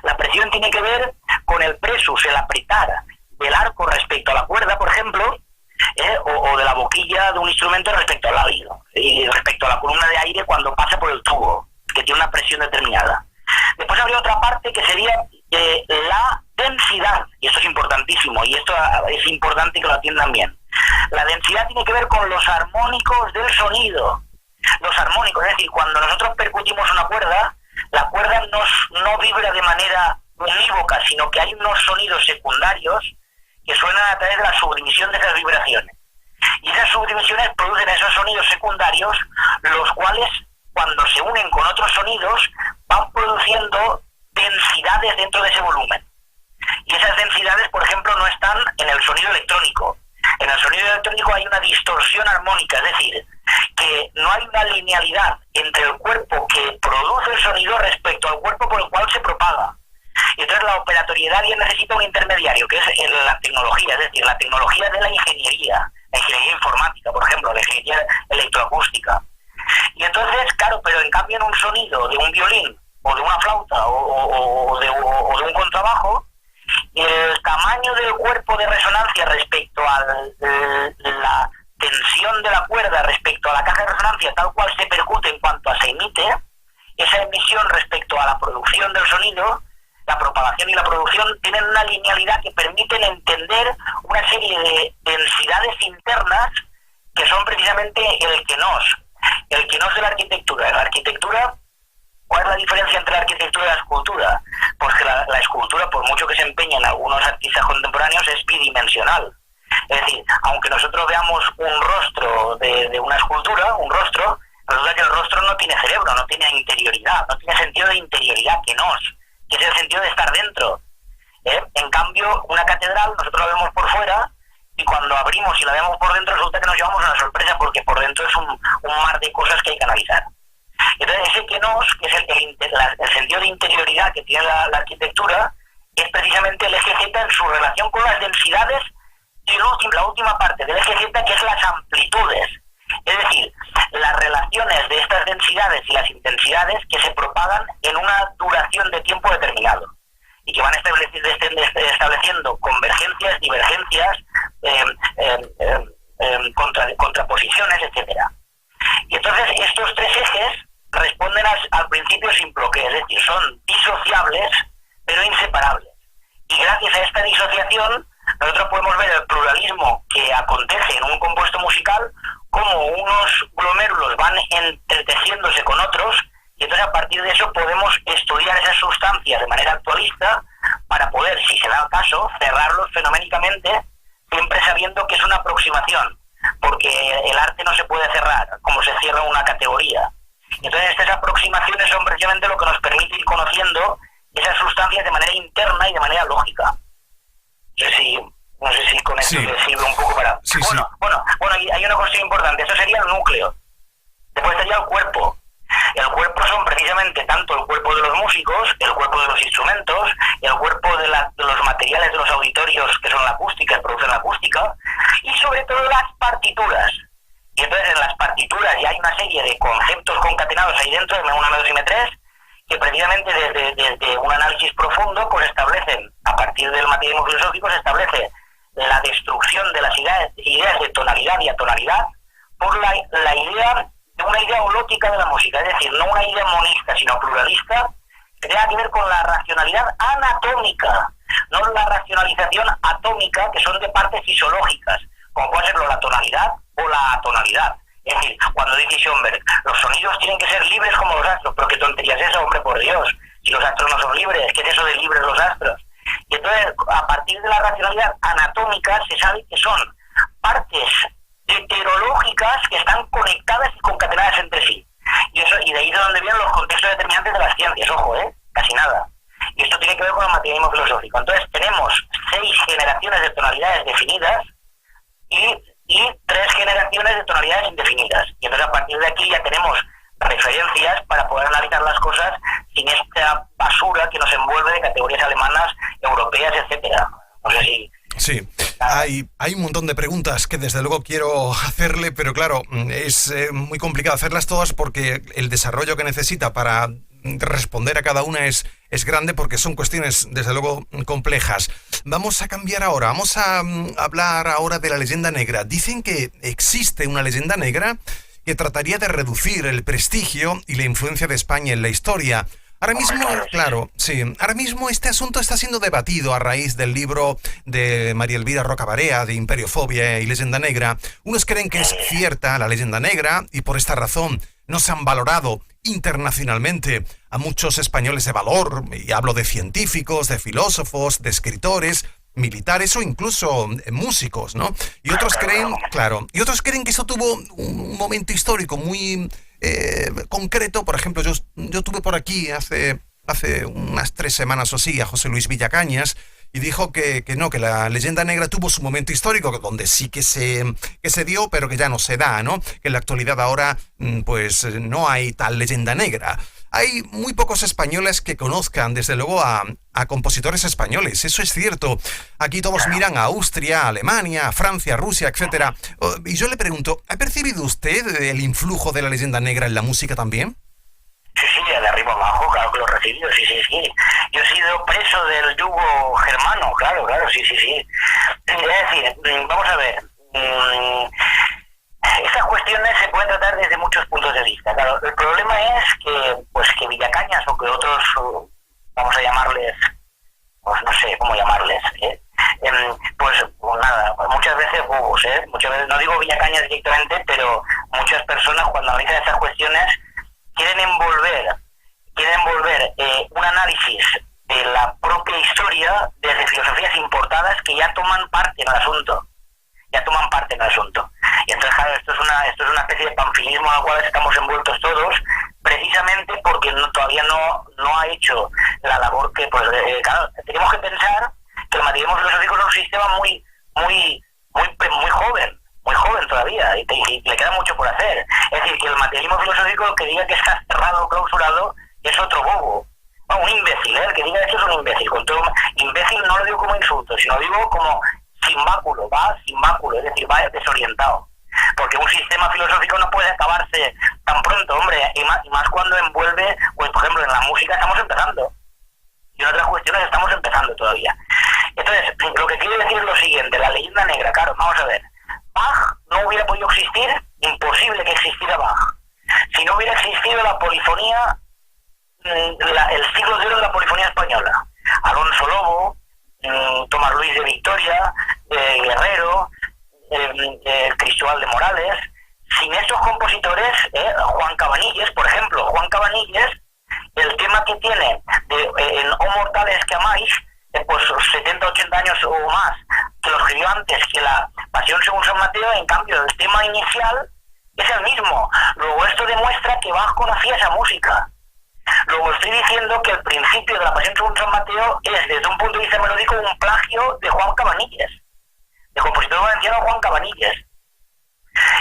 La presión tiene que ver con el presus, el apretar del arco respecto a la cuerda, por ejemplo, o de la boquilla de un instrumento respecto al oído, y respecto a la columna de aire cuando pasa por el tubo, que tiene una presión determinada. Después habría otra parte que sería la densidad, y esto es importantísimo, y esto es importante que lo atiendan bien. La densidad tiene que ver con los armónicos del sonido. Los armónicos, es decir, cuando nosotros percutimos una cuerda, la cuerda no vibra de manera unívoca, sino que hay unos sonidos secundarios que suenan a través de la subdivisión de esas vibraciones. Y esas subdivisiones producen esos sonidos secundarios, los cuales, cuando se unen con otros sonidos, van produciendo densidades dentro de ese volumen. Y esas densidades, por ejemplo, no están en el sonido electrónico. En el sonido electrónico hay una distorsión armónica, es decir, que no hay una linealidad entre el cuerpo que produce el sonido respecto al cuerpo por el cual se propaga. Y entonces la operatoriedad ya necesita un intermediario, que es la tecnología, es decir, la tecnología de la ingeniería informática, por ejemplo, la ingeniería electroacústica. Y entonces, claro, pero en cambio en un sonido de un violín, o de una flauta, o de un contrabajo, el tamaño del cuerpo de resonancia respecto a la tensión de la cuerda respecto a la caja de resonancia, tal cual se percute en cuanto a se emite, esa emisión respecto a la producción del sonido, la propagación y la producción tienen una linealidad que permiten entender una serie de densidades internas que son precisamente el que nos de la arquitectura. En la arquitectura, ¿cuál es la diferencia entre la arquitectura y la escultura? Pues que la escultura, por mucho que se empeñen algunos artistas contemporáneos, es bidimensional. Es decir, aunque nosotros veamos un rostro de una escultura, resulta que el rostro no tiene cerebro, no tiene interioridad, no tiene sentido de interioridad, que es el sentido de estar dentro. En cambio, una catedral nosotros la vemos por fuera y cuando abrimos y la vemos por dentro resulta que nos llevamos una sorpresa porque por dentro es un mar de cosas que hay que analizar. Entonces ese que es el sentido de interioridad que tiene la arquitectura es precisamente el eje Z en su relación con las densidades y la última parte del eje Z, que es las amplitudes. Es decir, las relaciones de estas densidades y las intensidades que se propagan en una duración de tiempo determinado y que van estableciendo convergencias, divergencias, contraposiciones, etcétera. Y entonces estos tres ejes responden al principio sin bloqueo, es decir, son disociables pero inseparables. Y gracias a esta disociación nosotros podemos ver el pluralismo que acontece en un compuesto musical, como unos glomérulos van entretejiéndose con otros, y entonces a partir de eso podemos estudiar esas sustancias de manera actualista para poder, si se da el caso, cerrarlos fenoménicamente, siempre sabiendo que es una aproximación, porque el arte no se puede cerrar como se cierra una categoría. Entonces estas aproximaciones son precisamente lo que nos permite ir conociendo esas sustancias de manera interna y de manera lógica. No sé si con esto les sirve un poco para... Sí, bueno, hay una cuestión importante. Eso sería el núcleo. Después estaría el cuerpo. El cuerpo son precisamente tanto el cuerpo de los músicos, el cuerpo de los instrumentos, el cuerpo de los materiales de los auditorios que son la acústica, que producen la acústica, y sobre todo las partituras. Y entonces en las partituras ya hay una serie de conceptos concatenados ahí dentro, M1, M2 y M3, que precisamente desde un análisis profundo pues establecen, a partir del materialismo filosófico, se establece la destrucción de las ideas de tonalidad y atonalidad por la idea de una idea holótica de la música, es decir, no una idea monista, sino pluralista, que tenga que ver con la racionalidad anatómica, no la racionalización atómica, que son de partes fisiológicas, como puede ser la tonalidad o la atonalidad. Es decir, cuando dice Schoenberg, los sonidos tienen que ser libres como los astros, pero qué tontería es eso, hombre, por Dios, si los astros no son libres, ¿qué es eso de libres los astros? Y entonces, a partir de la racionalidad anatómica, se sabe que son partes heterológicas que están conectadas y concatenadas entre sí. Y de ahí de donde vienen los contextos determinantes de las ciencias, ojo, casi nada. Y esto tiene que ver con el materialismo filosófico. Entonces, tenemos 6 generaciones de tonalidades definidas y 3 generaciones de tonalidades indefinidas. Y entonces a partir de aquí ya tenemos referencias para poder analizar las cosas sin esta basura que nos envuelve de categorías alemanas, europeas, etcétera. No sé si... Sí, hay un montón de preguntas que desde luego quiero hacerle, pero claro, es muy complicado hacerlas todas porque el desarrollo que necesita para responder a cada una es grande, porque son cuestiones desde luego complejas. Vamos a cambiar ahora, vamos a hablar ahora de la leyenda negra. Dicen que existe una leyenda negra que trataría de reducir el prestigio y la influencia de España en la historia. Ahora mismo, claro, sí, ahora mismo este asunto está siendo debatido a raíz del libro de María Elvira Rocabarea de Imperiofobia y Leyenda Negra. Unos creen que es cierta la leyenda negra y por esta razón no se han valorado internacionalmente a muchos españoles de valor, y hablo de científicos, de filósofos, de escritores, militares o incluso músicos, ¿no? Y otros creen, y otros creen que eso tuvo un momento histórico muy concreto. Por ejemplo, yo tuve por aquí hace unas 3 semanas o así a José Luis Villacañas y dijo que la leyenda negra tuvo su momento histórico, donde sí que se dio, pero que ya no se da, ¿no? Que en la actualidad ahora pues no hay tal leyenda negra. Hay muy pocos españoles que conozcan, desde luego, a compositores españoles. Eso es cierto. Aquí todos miran a Austria, a Alemania, a Francia, a Rusia, etcétera. Y yo le pregunto, ¿ha percibido usted el influjo de la leyenda negra en la música también? Sí, de arriba abajo, claro que lo he recibido, sí. Yo he sido preso del yugo germano, claro, sí. Es decir, vamos a ver... Estas cuestiones se pueden tratar desde muchos puntos de vista. Claro, el problema es que Villacañas o que otros, vamos a llamarles pues no sé cómo llamarles, pues nada, muchas veces bobos, muchas veces, no digo Villacañas directamente, pero muchas personas cuando analizan estas cuestiones quieren envolver un análisis de la propia historia desde filosofías importadas que ya toman parte en el asunto. Y entonces, claro, esto es una especie de panfilismo en el cual estamos envueltos todos, precisamente porque todavía no ha hecho la labor que, pues, claro, tenemos que pensar que el materialismo filosófico es un sistema muy joven todavía, y le queda mucho por hacer. Es decir, que el materialismo filosófico que diga que está cerrado o clausurado es otro bobo. No, un imbécil, el que diga esto es un imbécil. Con todo, imbécil no lo digo como insulto, sino digo como sin báculo, es decir, va desorientado. Porque un sistema filosófico no puede acabarse tan pronto, hombre, y más cuando envuelve, pues por ejemplo en la música estamos empezando, y en otras cuestiones estamos empezando todavía. Entonces, lo que quiero decir es lo siguiente, la leyenda negra, claro, vamos a ver, Bach no hubiera podido existir, imposible que existiera Bach, si no hubiera existido la polifonía, el siglo de oro de la polifonía española, Alonso Lobo, Tomás Luis de Victoria, Guerrero, Cristóbal de Morales. Sin esos compositores, Juan Cabanilles, por ejemplo, el tema que tiene en O Mortales que amáis, pues 70, 80 años o más, que lo escribió antes que la Pasión según San Mateo, en cambio el tema inicial es el mismo. Luego esto demuestra que Bach conocía esa música. Luego estoy diciendo que el principio de la Pasión según San Mateo es, desde un punto de vista melódico, un plagio de Juan Cabanilles, del compositor valenciano Juan Cabanilles.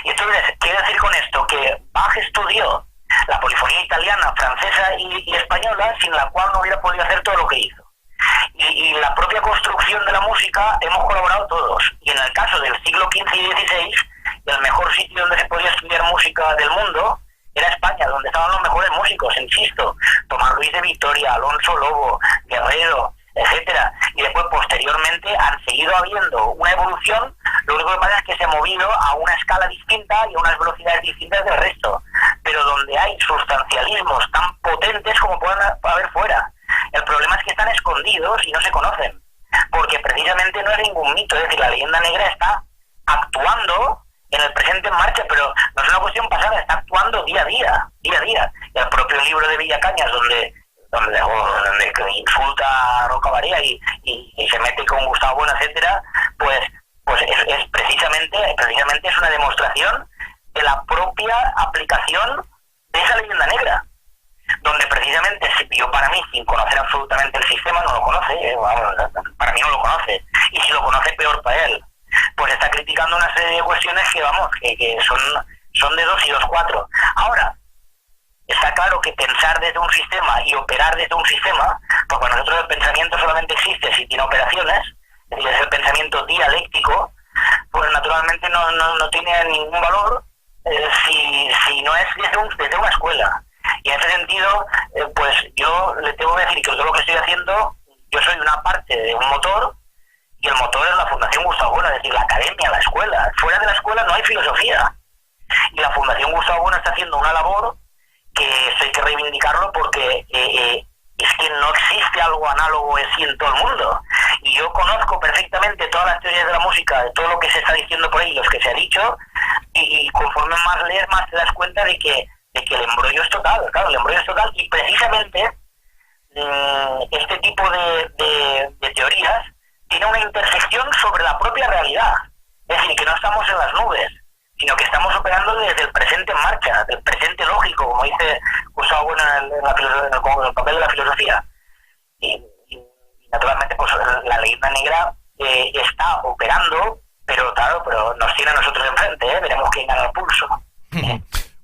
Y entonces, quiero decir con esto que Bach estudió la polifonía italiana, francesa y española, sin la cual no hubiera podido hacer todo lo que hizo. Y la propia construcción de la música hemos colaborado todos. Y en el caso del siglo XV y XVI, el mejor sitio donde se podía estudiar música del mundo era España, donde estaban los mejores músicos, insisto, Tomás Luis de Victoria, Alonso Lobo, Guerrero, etcétera. Y después, posteriormente, han seguido habiendo una evolución. Lo único que pasa es que se ha movido a una escala distinta y a unas velocidades distintas del resto, pero donde hay sustancialismos tan potentes como pueden haber fuera. El problema es que están escondidos y no se conocen, porque precisamente no es ningún mito. Es decir, la leyenda negra está actuando en el presente en marcha, pero no es una cuestión pasada, está actuando día a día. Y el propio libro de Villacañas, donde insulta a Roca Barea y se mete con Gustavo Bueno, etcétera, pues es precisamente es una demostración de la propia aplicación de esa leyenda negra, donde precisamente yo, para mí, sin conocer absolutamente el sistema, no lo conoce, para mí no lo conoce, y si lo conoce, peor para él, pues está criticando una serie de cuestiones que son de 2 y 2, 4. Ahora, está claro que pensar desde un sistema y operar desde un sistema, pues para nosotros el pensamiento solamente existe si tiene operaciones, es decir, es el pensamiento dialéctico, pues naturalmente no tiene ningún valor si no es desde una escuela. Y en ese sentido, pues yo le tengo que decir que todo lo que estoy haciendo, yo soy una parte de un motor, y el motor es la Fundación Gustavo Bueno, es decir, la academia, la escuela. Fuera de la escuela no hay filosofía. Y la Fundación Gustavo Bueno está haciendo una labor que eso hay que reivindicarlo, porque es que no existe algo análogo así en todo el mundo. Y yo conozco perfectamente todas las teorías de la música, de todo lo que se está diciendo por ahí, los que se ha dicho, y conforme más lees, más te das cuenta de que el embrollo es total, claro, el embrollo es total, y precisamente este tipo de teorías tiene una intersección sobre la propia realidad. Es decir, que no estamos en las nubes, sino que estamos operando desde el presente en marcha, del presente lógico, como dice Gustavo Bueno en el papel de la filosofía. Y naturalmente, pues la leyenda negra está operando, pero claro, nos tiene a nosotros enfrente, veremos quién gana el pulso.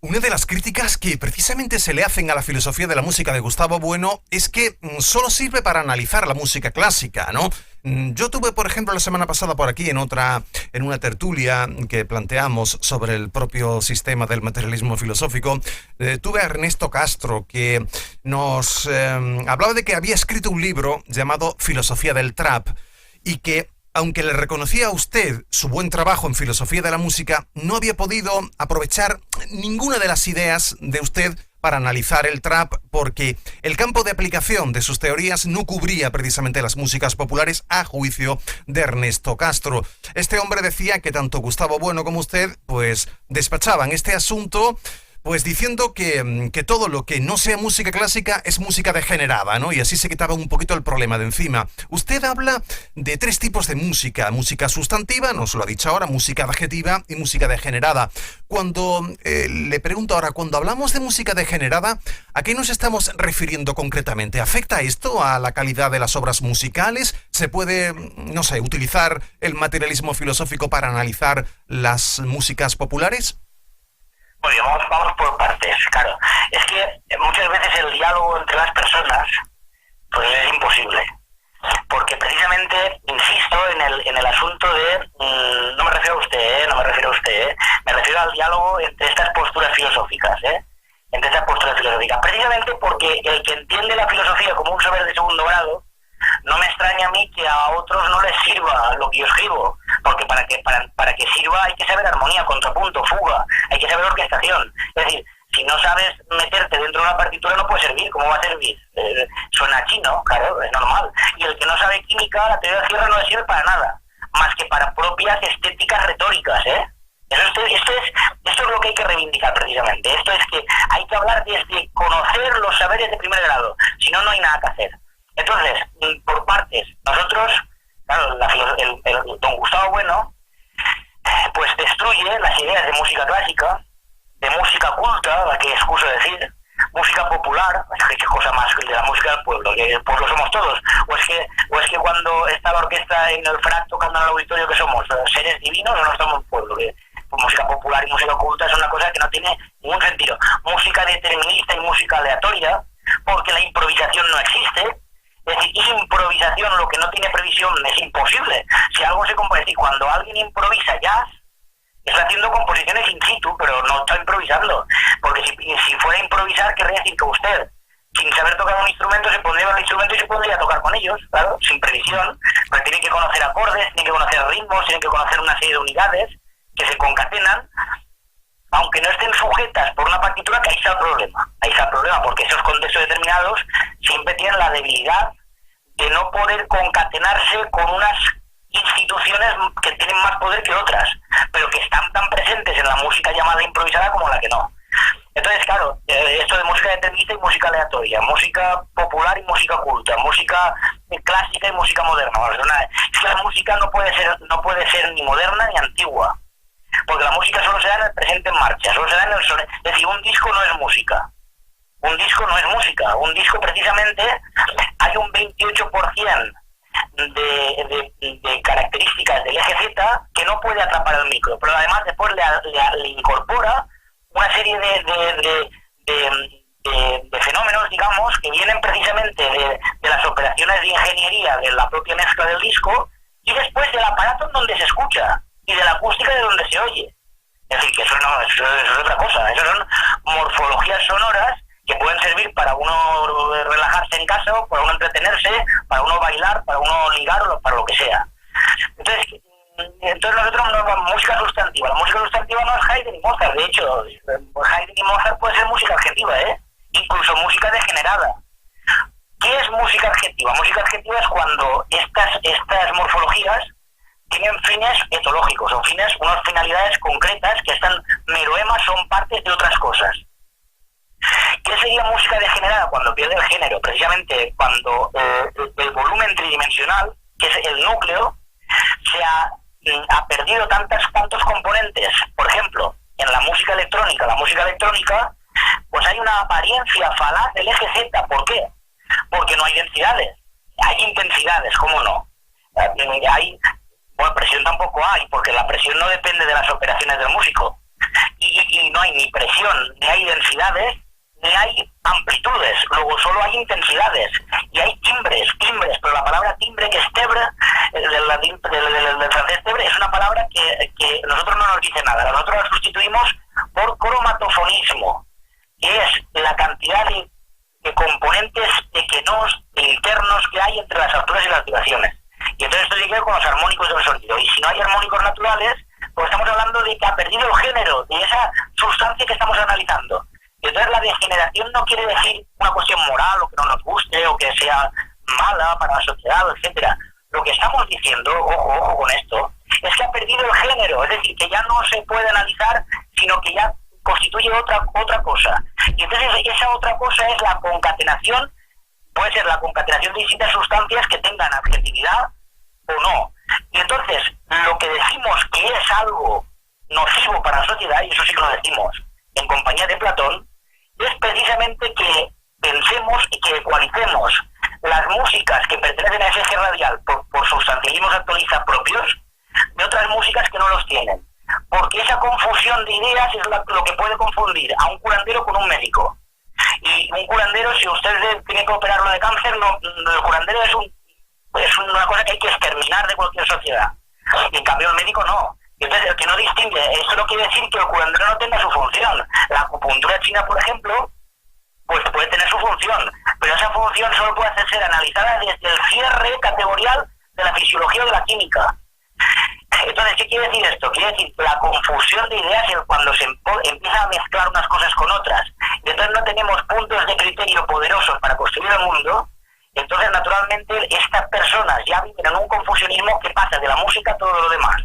Una de las críticas que precisamente se le hacen a la filosofía de la música de Gustavo Bueno es que solo sirve para analizar la música clásica, ¿no? Yo tuve, por ejemplo, la semana pasada por aquí en una tertulia que planteamos sobre el propio sistema del materialismo filosófico, tuve a Ernesto Castro, que nos hablaba de que había escrito un libro llamado Filosofía del Trap, y que, aunque le reconocía a usted su buen trabajo en filosofía de la música, no había podido aprovechar ninguna de las ideas de usted para analizar el trap, porque el campo de aplicación de sus teorías no cubría precisamente las músicas populares, a juicio de Ernesto Castro. Este hombre decía que tanto Gustavo Bueno como usted pues despachaban este asunto pues diciendo que todo lo que no sea música clásica es música degenerada, ¿no? Y así se quitaba un poquito el problema de encima. Usted habla de tres tipos de música: música sustantiva, nos lo ha dicho ahora, música adjetiva y música degenerada. Cuando le pregunto ahora, cuando hablamos de música degenerada, ¿a qué nos estamos refiriendo concretamente? ¿Afecta esto a la calidad de las obras musicales? ¿Se puede, no sé, utilizar el materialismo filosófico para analizar las músicas populares? Bueno, vamos por partes, claro. Es que muchas veces el diálogo entre las personas pues es imposible. Porque precisamente, insisto, en el asunto de... no me refiero a usted, me refiero al diálogo entre estas posturas filosóficas, Precisamente porque el que entiende la filosofía como un saber de segundo grado, no me extraña a mí que a otros no les sirva lo que yo escribo, porque para que sirva hay que saber armonía, contrapunto, fuga, hay que saber orquestación. Es decir, si no sabes meterte dentro de una partitura no puede servir. ¿Cómo va a servir? Suena chino, claro, es normal. Y el que no sabe química, la teoría del cierre no le sirve para nada, más que para propias estéticas retóricas, ¿eh? Esto es lo que hay que reivindicar precisamente. Esto es que hay que hablar desde conocer los saberes de primer grado, si no, no hay nada que hacer. Entonces, por partes, nosotros, claro, el don Gustavo Bueno, pues destruye las ideas de música clásica, de música culta, la que excuso decir, música popular, qué cosa más de la música del pueblo, que el pueblo somos todos, o es que cuando está la orquesta en el FRAC tocando en el auditorio, que somos seres divinos o no somos pueblo, que música popular y música culta es una cosa que no tiene ningún sentido. Música determinista y música aleatoria, porque la improvisación no existe. Es decir, improvisación, lo que no tiene previsión, es imposible. Si algo se compone, es decir, cuando alguien improvisa jazz, está haciendo composiciones in situ, pero no está improvisando. Porque si fuera a improvisar, querría decir que usted, sin saber tocar un instrumento, se pondría al instrumento y se podría tocar con ellos, claro, sin previsión. Pero tiene que conocer acordes, tiene que conocer ritmos, tiene que conocer una serie de unidades que se concatenan, aunque no estén sujetas por una partitura, que ahí está el problema. Ahí está el problema, porque esos contextos determinados siempre tienen la debilidad de no poder concatenarse con unas instituciones que tienen más poder que otras, pero que están tan presentes en la música llamada improvisada como la que no. Entonces, claro, esto de música determinista y música aleatoria, música popular y música culta, música clásica y música moderna. Es que la música no puede ser ni moderna ni antigua, porque la música solo se da en el presente en marcha, solo se da en el sonido. Es decir, un disco no es música. Un disco no es música. Un disco, precisamente, hay un 28% de características del eje Z que no puede atrapar el micro, pero además después le incorpora una serie de fenómenos, digamos, que vienen precisamente de las operaciones de ingeniería de la propia mezcla del disco y después del aparato en donde se escucha y de la acústica de donde se oye. Es decir, que eso es otra cosa. Eso son morfologías sonoras que pueden servir para uno relajarse en casa, o para uno entretenerse, para uno bailar, para uno ligar o para lo que sea. Entonces nosotros música sustantiva. La música sustantiva no es Haydn y Mozart. De hecho, Haydn y Mozart puede ser música adjetiva, incluso música degenerada. ¿Qué es música adjetiva? Música adjetiva es cuando estas morfologías tienen fines etológicos, o unas finalidades concretas que están meroemas, son partes de otras cosas. ¿Qué sería música degenerada? Cuando pierde el género, precisamente cuando el volumen tridimensional, que es el núcleo, ha perdido tantos componentes. Por ejemplo, en la música electrónica pues hay una apariencia falaz del eje Z. ¿Por qué? Porque no hay densidades, hay intensidades, ¿cómo no? Presión tampoco hay, porque la presión no depende de las operaciones del músico. Y no hay ni presión, ni hay densidades, ni hay amplitudes, luego solo hay intensidades. Y hay timbres, pero la palabra timbre, que es tebre, del francés tebre, es una palabra que nosotros no nos dice nada. Nosotros la sustituimos por cromatofonismo, que es la cantidad de componentes pequeños e internos que hay entre las alturas y las duraciones. Y entonces esto tiene que ver con los armónicos del sonido. Y si no hay armónicos naturales, pues estamos hablando de que ha perdido el género de esa sustancia que estamos analizando. Y entonces la degeneración no quiere decir una cuestión moral o que no nos guste o que sea mala para la sociedad, etcétera. Lo que estamos diciendo, ojo con esto, es que ha perdido el género, es decir, que ya no se puede analizar, sino que ya constituye otra cosa. Y entonces esa otra cosa es la concatenación, puede ser la concatenación de distintas sustancias que tengan objetividad o no. Y entonces lo que decimos que es algo nocivo para la sociedad, y eso sí que lo decimos en compañía de Platón, es precisamente que pensemos y que ecualicemos las músicas que pertenecen a ese eje radial por sustancialismos actualistas propios de otras músicas que no los tienen. Porque esa confusión de ideas es lo que puede confundir a un curandero con un médico. Y un curandero, si usted tiene que operarlo de cáncer, el curandero es una cosa que hay que exterminar de cualquier sociedad. Y en cambio el médico no. Entonces, el que no distingue, esto no quiere decir que el curandero no tenga su función. La acupuntura china, por ejemplo, pues puede tener su función, pero esa función solo puede ser analizada desde el cierre categorial de la fisiología o de la química. Entonces, ¿qué quiere decir esto? Quiere decir la confusión de ideas es cuando se empieza a mezclar unas cosas con otras, y entonces no tenemos puntos de criterio poderosos para construir el mundo. Entonces, naturalmente, estas personas ya viven en un confusionismo que pasa de la música a todo lo demás.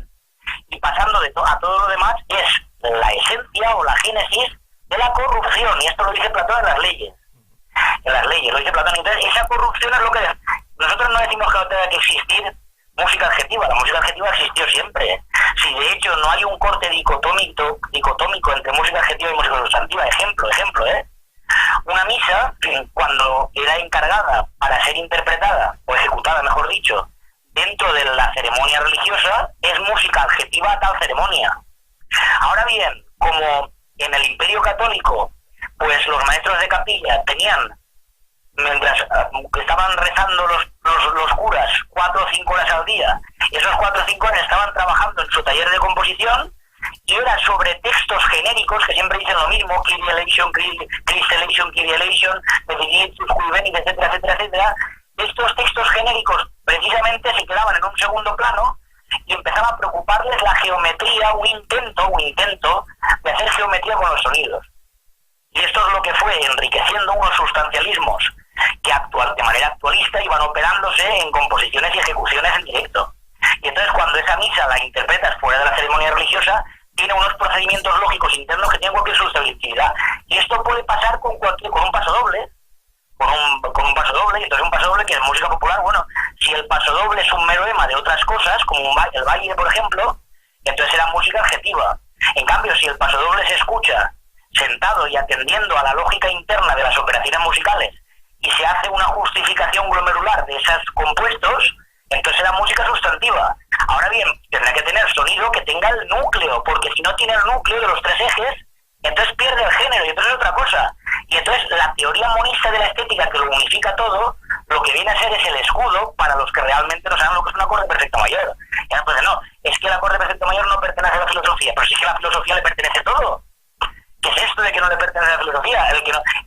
Y pasando a todo lo demás es la esencia o la génesis de la corrupción, y esto lo dice Platón en las leyes. En las leyes, lo dice Platón. Entonces, esa corrupción es lo que... Nosotros no decimos que no tenga que existir música adjetiva, la música adjetiva existió siempre. Si de hecho no hay un corte dicotómico entre música adjetiva y música sustantiva, ejemplo, una misa, cuando era encargada para ser interpretada, o ejecutada, mejor dicho, dentro de la ceremonia religiosa, es música adjetiva a tal ceremonia. Ahora bien, como en el Imperio Católico, pues los maestros de capilla tenían, mientras estaban rezando los curas 4 o 5 horas al día, esos 4 o 5 horas estaban trabajando en su taller de composición, y era sobre textos genéricos que siempre dicen lo mismo, Kyrie eleison, Christ eleison, Kyrie eleison, Benedictus cui venit, etcétera, etcétera, etcétera. Estos textos genéricos precisamente se quedaban en un segundo plano y empezaba a preocuparles la geometría, un intento de hacer geometría con los sonidos. Y esto es lo que fue enriqueciendo unos sustancialismos que de manera actualista iban operándose en composiciones y ejecuciones en directo. Y entonces cuando esa misa la interpretas fuera de la ceremonia religiosa, tiene unos procedimientos lógicos internos que tienen cualquier sustancialidad. Y esto puede pasar con un pasodoble, con un pasodoble, y entonces un pasodoble que en música popular, bueno, si el pasodoble es un mero ema de otras cosas, como el baile, por ejemplo, entonces era música adjetiva. En cambio, si el pasodoble se escucha sentado y atendiendo a la lógica interna de las operaciones musicales y se hace una justificación glomerular de esos compuestos, entonces era música sustantiva. Ahora bien, tendrá que tener sonido que tenga el núcleo, porque si no tiene el núcleo de los 3 ejes, entonces pierde el género, y entonces es otra cosa. Y entonces la teoría monista de la estética, que lo unifica todo, lo que viene a ser es el escudo para los que realmente no saben lo que es un acorde perfecto mayor. Y entonces no, es que el acorde perfecto mayor no pertenece a la filosofía, pero sí que a la filosofía le pertenece todo. ¿Qué es esto de que no le pertenece a la filosofía?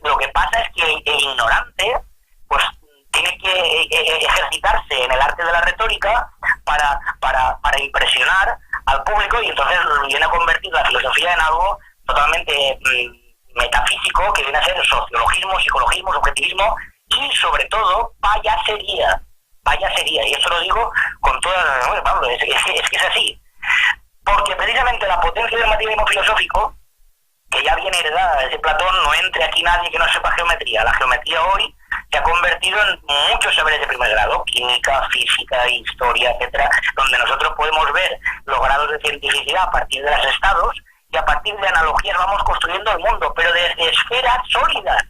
Lo que pasa es que el ignorante, pues tiene que ejercitarse en el arte de la retórica para impresionar al público, y entonces viene a convertir la filosofía en algo totalmente metafísico, que viene a ser sociologismo, psicologismo, subjetivismo y sobre todo payasería. Y esto lo digo con toda la memoria, Pablo, es que es así. Porque precisamente la potencia del materialismo filosófico, que ya viene heredada desde Platón, no entre aquí nadie que no sepa geometría. La geometría hoy se ha convertido en muchos saberes de primer grado, química, física, historia, etcétera, donde nosotros podemos ver los grados de cientificidad a partir de los estados, y a partir de analogías vamos construyendo el mundo, pero desde esferas sólidas,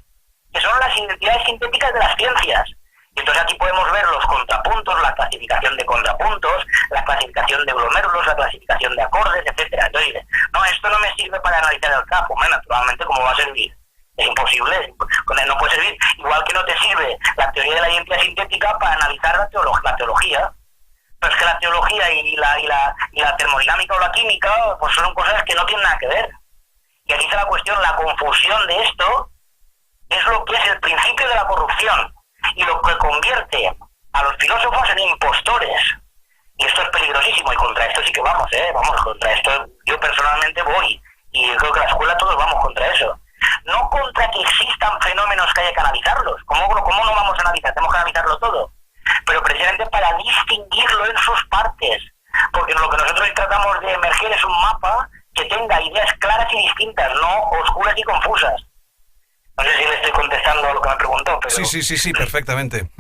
que son las identidades sintéticas de las ciencias. Y entonces aquí podemos ver los contrapuntos, la clasificación de contrapuntos, la clasificación de glomérulos, la clasificación de acordes, etcétera. Entonces dice, no, esto no me sirve para analizar el campo. Bueno, naturalmente, ¿cómo va a servir? Es imposible, no puede servir. Igual que no te sirve la teoría de la identidad sintética para analizar la teología. Pero es que la teología y la termodinámica o la química, pues son cosas que no tienen nada que ver. Y aquí está la cuestión, la confusión de esto es lo que es el principio de la corrupción, y lo que convierte a los filósofos en impostores. Y esto es peligrosísimo, y contra esto sí que vamos contra esto yo personalmente voy, y creo que la escuela todos vamos contra eso. no contra que existan fenómenos que haya que analizarlos. ¿Cómo no vamos a analizar? Tenemos que analizarlo todo. Pero precisamente para distinguirlo en sus partes. Porque lo que nosotros tratamos de emerger es un mapa que tenga ideas claras y distintas, no oscuras y confusas. No sé si le estoy contestando a lo que me preguntó, pero... Sí, perfectamente.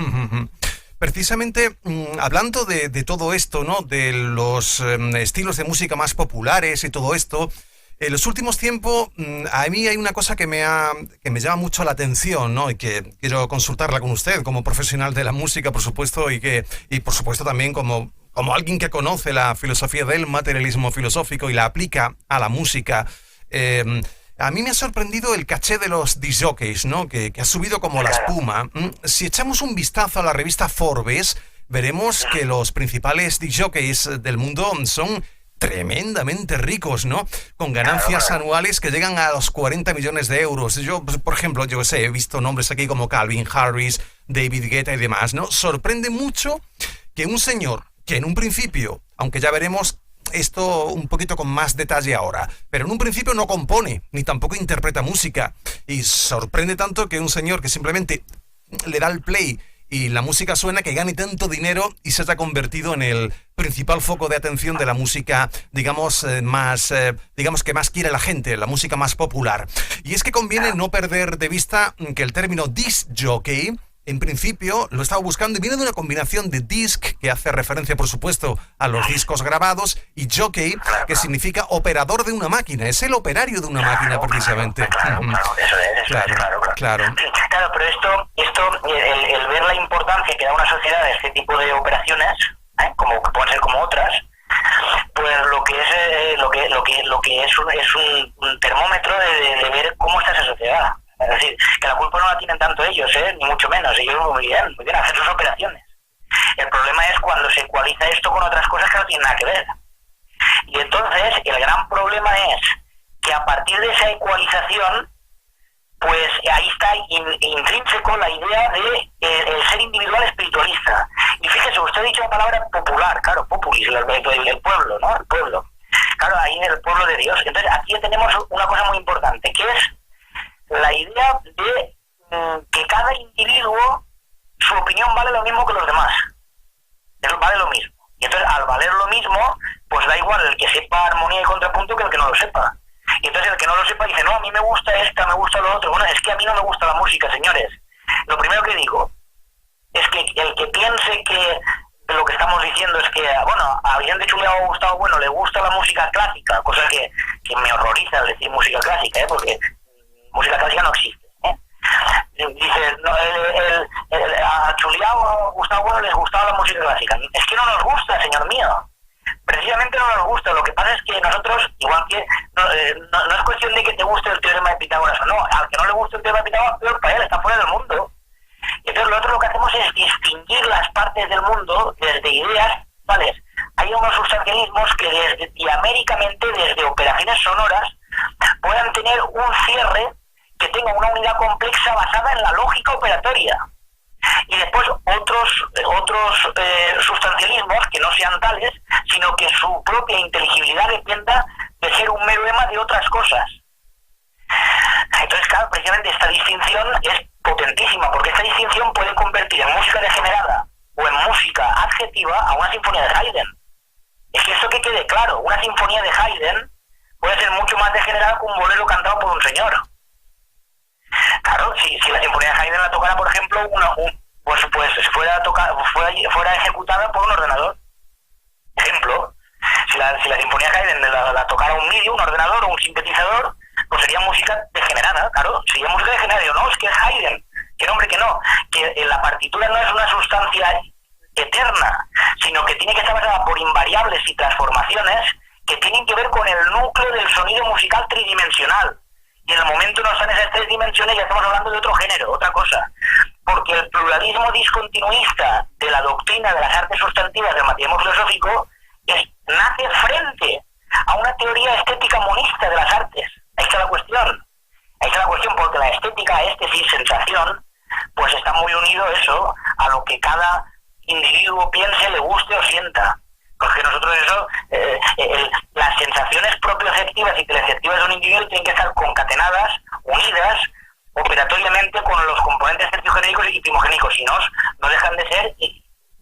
Precisamente, hablando de todo esto, ¿no? De los estilos de música más populares y todo esto, en los últimos tiempos, a mí hay una cosa que me llama mucho la atención, ¿no? Y que quiero consultarla con usted como profesional de la música, por supuesto, y por supuesto también como alguien que conoce la filosofía del materialismo filosófico y la aplica a la música. A mí me ha sorprendido el caché de los discjockeys, ¿no? Que ha subido como la espuma. Si echamos un vistazo a la revista Forbes, veremos que los principales discjockeys del mundo son tremendamente ricos, ¿no? Con ganancias anuales que llegan a los 40 millones de euros. Yo, por ejemplo, he visto nombres aquí como Calvin Harris, David Guetta y demás, ¿no? Sorprende mucho que un señor que en un principio, aunque ya veremos esto un poquito con más detalle ahora, pero en un principio no compone, ni tampoco interpreta música, y sorprende tanto que un señor que simplemente le da el play y la música suena, que gane tanto dinero y se haya convertido en el principal foco de atención de la música, digamos que más quiere la gente, la música más popular. Y es que conviene no perder de vista que el término disc jockey, en principio, lo estaba buscando y viene de una combinación de disc, que hace referencia, por supuesto, a los discos grabados, y jockey, que significa operador de una máquina. Es el operario de una máquina, precisamente. Claro, eso es. Claro, pero esto el ver la importancia que da una sociedad a este tipo de operaciones, como que pueden ser como otras, pues lo que es un termómetro de ver cómo está esa sociedad. Es decir, que la culpa no la tienen tanto ellos, ni mucho menos. Ellos muy bien, hacer sus operaciones. El problema es cuando se ecualiza esto con otras cosas que no tienen nada que ver. Y entonces el gran problema es que a partir de esa ecualización, pues ahí está intrínseco la idea de el ser individual espiritualista. Y fíjese, usted ha dicho la palabra popular, claro, populis, el pueblo, ¿no? El pueblo. Claro, ahí en el pueblo de Dios. Entonces aquí tenemos una cosa muy importante, que es la idea de que cada individuo, su opinión vale lo mismo que los demás. Eso vale lo mismo. Y entonces, al valer lo mismo, pues da igual el que sepa armonía y contrapunto que el que no lo sepa. Y entonces el que no lo sepa dice, no, a mí me gusta esta, me gusta lo otro. Bueno, es que a mí no me gusta la música, señores. Lo primero que digo es que el que piense que lo que estamos diciendo es que, bueno, a Vicente Chuleado ha gustado, bueno, le gusta la música clásica, cosa que me horroriza decir música clásica, porque música clásica no existe. Dice, no, a Chuleado, Gustavo Bueno, les gustaba la música clásica. Es que no nos gusta, señor mío. Precisamente no nos gusta. Lo que pasa es que nosotros, igual que no es cuestión de que te guste el teorema de Pitágoras o no, al que no le guste el teorema de Pitágoras, peor para él, está fuera del mundo. Y entonces lo otro lo que hacemos es distinguir las partes del mundo desde ideas tales. Hay unos sustancialismos que diaméricamente, desde operaciones sonoras, puedan tener un cierre que tenga una unidad compleja basada en la lógica operatoria. Y después otros sustancialismos que no sean tales, sino que su propia inteligibilidad dependa de ser un mero ema de otras cosas. Entonces, claro, precisamente esta distinción es potentísima, porque esta distinción puede convertir en música degenerada o en música adjetiva a una sinfonía de Haydn. Es que esto que quede claro, una sinfonía de Haydn puede ser mucho más degenerada que un bolero cantado por un señor. Claro, si la sinfonía de Haydn la tocara, por ejemplo, pues fuera ejecutada por un ordenador. Ejemplo, si la sinfonía de Haydn la tocara un MIDI, un ordenador o un sintetizador, pues sería música degenerada, claro, sería música degenerada. Yo, no, es que es Haydn, que no, hombre, que no, que la partitura no es una sustancia eterna, sino que tiene que estar basada por invariables y transformaciones que tienen que ver con el núcleo del sonido musical tridimensional. Y en el momento no están esas tres dimensiones, ya estamos hablando de otro género, otra cosa. Porque el pluralismo discontinuista de la doctrina de las artes sustantivas del materialismo filosófico nace frente a una teoría estética monista de las artes. Ahí está la cuestión. Ahí está la cuestión, porque la estética, éstesis, sensación, pues está muy unido eso a lo que cada individuo piense, le guste o sienta. Porque nosotros eso, las sensaciones propioceptivas y teleceptivas de un individuo tienen que estar concatenadas, unidas operatoriamente con los componentes terciogenéricos y primogénicos, si no dejan de ser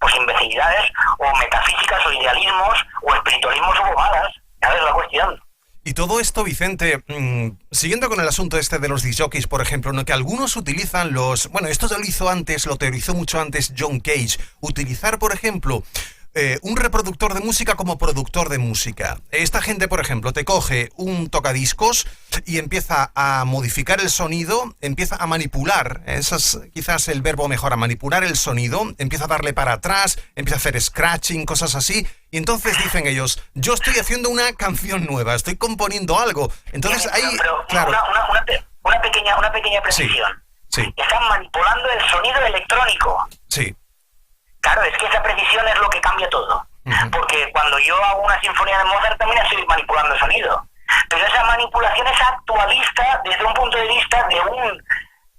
pues imbecilidades o metafísicas o idealismos o espiritualismos o bobadas. ¿Sabes la cuestión? Y todo esto, Vicente, siguiendo con el asunto este de los discjockeys, por ejemplo, ¿no? Que algunos utilizan bueno, esto ya lo hizo antes, lo teorizó mucho antes John Cage, utilizar, por ejemplo, un reproductor de música como productor de música. Esta gente, por ejemplo, te coge un tocadiscos y empieza a modificar el sonido, empieza a manipular, ese es quizás el verbo mejor, a manipular el sonido, empieza a darle para atrás, empieza a hacer scratching, cosas así, y entonces dicen ellos, yo estoy haciendo una canción nueva, estoy componiendo algo. Entonces ahí, claro... Una pequeña precisión. Sí. Están manipulando el sonido electrónico. Sí. Claro, es que esa precisión es lo que cambia todo. Uh-huh. Porque cuando yo hago una sinfonía de Mozart también estoy manipulando el sonido. Pero esa manipulación es actualista desde un punto de vista de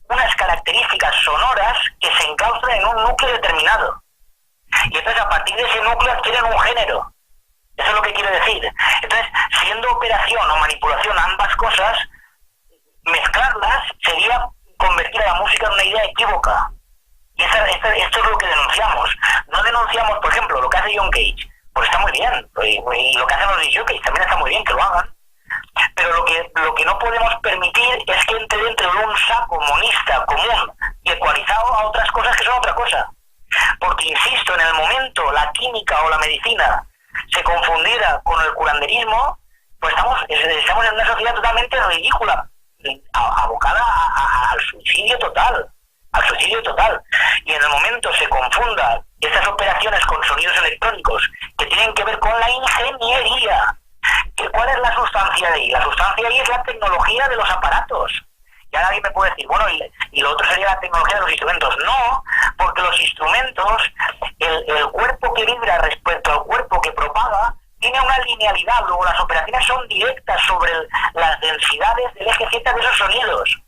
unas características sonoras que se enclaustran en un núcleo determinado. Y entonces a partir de ese núcleo adquieren un género. Eso es lo que quiero decir. Entonces, siendo operación o manipulación ambas cosas, mezclarlas sería convertir a la música en una idea equívoca. Y esto es lo que denunciamos. No denunciamos, por ejemplo, lo que hace John Cage. Pues está muy bien. Y lo que hacen los DJs también está muy bien que lo hagan. Pero lo que no podemos permitir es que entre dentro de un saco monista común y ecualizado a otras cosas que son otra cosa. Porque, insisto, en el momento la química o la medicina se confundiera con el curanderismo, pues estamos en una sociedad totalmente ridícula, abocada al suicidio total. Al suicidio total. Y en el momento se confunda estas operaciones con sonidos electrónicos que tienen que ver con la ingeniería. ¿Cuál es la sustancia de ahí? La sustancia de ahí es la tecnología de los aparatos. Y ahora alguien me puede decir, bueno, y lo otro sería la tecnología de los instrumentos. No, porque los instrumentos, el cuerpo que vibra respecto al cuerpo que propaga, tiene una linealidad. Luego las operaciones son directas sobre las densidades del eje Z de esos sonidos.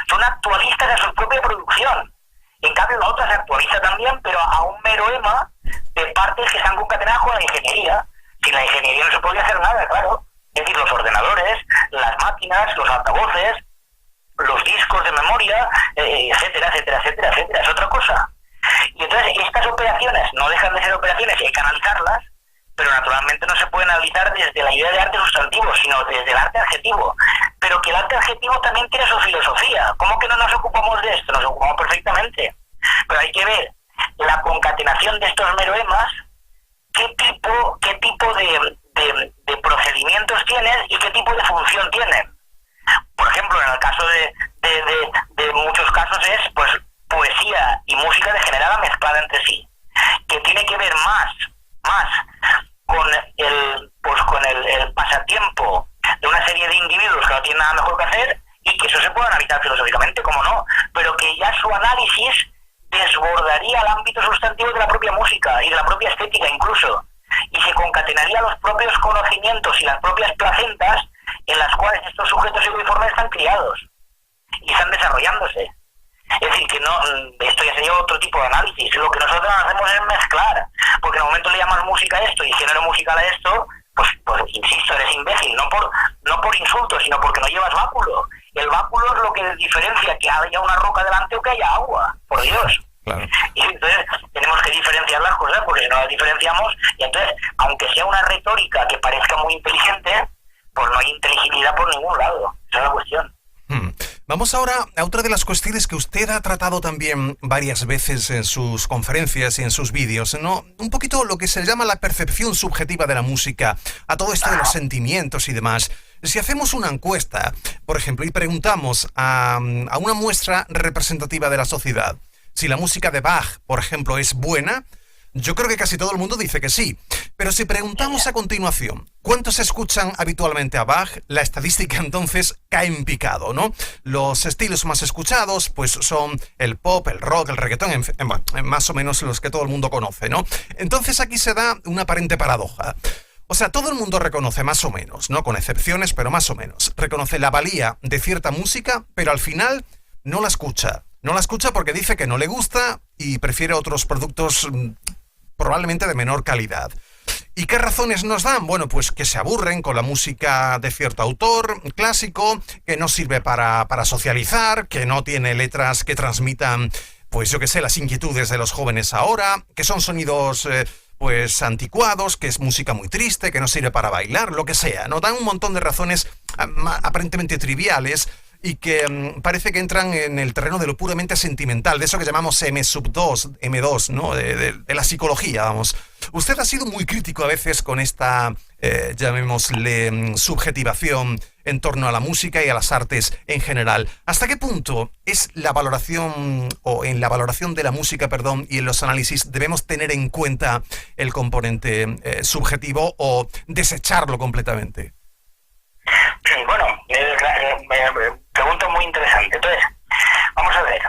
Son actualistas de su propia producción. En cambio, la otra se actualiza también, pero a un mero ema de partes que están concatenadas con la ingeniería. Sin la ingeniería no se podría hacer nada, claro. Es decir, los ordenadores, las máquinas, los altavoces, los discos de memoria, etcétera, etcétera, etcétera, etcétera. Es otra cosa. Y entonces, estas operaciones no dejan de ser operaciones, hay que analizarlas, pero naturalmente no se pueden analizar desde la idea de arte sustantivo, sino desde el arte adjetivo. Pero que el arte adjetivo también tiene su filosofía. ¿Cómo que no nos ocupamos de esto? Nos ocupamos perfectamente. Pero hay que ver la concatenación de estos meroemas, qué tipo de procedimientos tienen y qué tipo de función tienen. Por ejemplo, en el caso de muchos casos es pues poesía y música degenerada mezclada entre sí, que tiene que ver más con el pasatiempo de una serie de individuos que no tienen nada mejor que hacer, y que eso se puede analizar filosóficamente, como no, pero que ya su análisis desbordaría el ámbito sustantivo de la propia música y de la propia estética incluso, y se concatenaría los propios conocimientos y las propias placentas en las cuales estos sujetos psicoinformes están criados y están desarrollándose. Es decir, que no, esto ya sería otro tipo de análisis. Lo que nosotros hacemos es mezclar, porque en el momento le llamas música a esto y género musical a esto, pues insisto, eres imbécil, no por insulto, sino porque no llevas báculo. El báculo es lo que diferencia que haya una roca delante o que haya agua, por Dios. Claro. Y entonces tenemos que diferenciar las cosas, porque si no las diferenciamos, y entonces, aunque sea una retórica que parezca muy inteligente, pues no hay inteligibilidad por ningún lado. Esa es la cuestión. Vamos ahora a otra de las cuestiones que usted ha tratado también varias veces en sus conferencias y en sus vídeos, ¿no? Un poquito lo que se llama la percepción subjetiva de la música, a todo esto de los sentimientos y demás. Si hacemos una encuesta, por ejemplo, y preguntamos a una muestra representativa de la sociedad si la música de Bach, por ejemplo, es buena, yo creo que casi todo el mundo dice que sí. Pero si preguntamos a continuación, ¿cuántos escuchan habitualmente a Bach? La estadística entonces cae en picado, ¿no? Los estilos más escuchados pues son el pop, el rock, el reggaetón, más o menos los que todo el mundo conoce, ¿no? Entonces aquí se da una aparente paradoja. O sea, todo el mundo reconoce más o menos, ¿no? Con excepciones, pero más o menos. Reconoce la valía de cierta música, pero al final no la escucha. No la escucha porque dice que no le gusta y prefiere otros productos probablemente de menor calidad. ¿Y qué razones nos dan? Bueno, pues que se aburren con la música de cierto autor clásico, que no sirve para socializar, que no tiene letras que transmitan, pues yo qué sé, las inquietudes de los jóvenes ahora, que son sonidos pues anticuados, que es música muy triste, que no sirve para bailar, lo que sea, ¿no? Dan un montón de razones aparentemente triviales y que parece que entran en el terreno de lo puramente sentimental, de eso que llamamos M2, ¿no? De la psicología, vamos. Usted ha sido muy crítico a veces con esta, llamémosle, subjetivación en torno a la música y a las artes en general. ¿Hasta qué punto es la valoración, o en la valoración de la música, perdón, y en los análisis debemos tener en cuenta el componente subjetivo o desecharlo completamente? Bueno, pregunta muy interesante. Entonces, vamos a ver.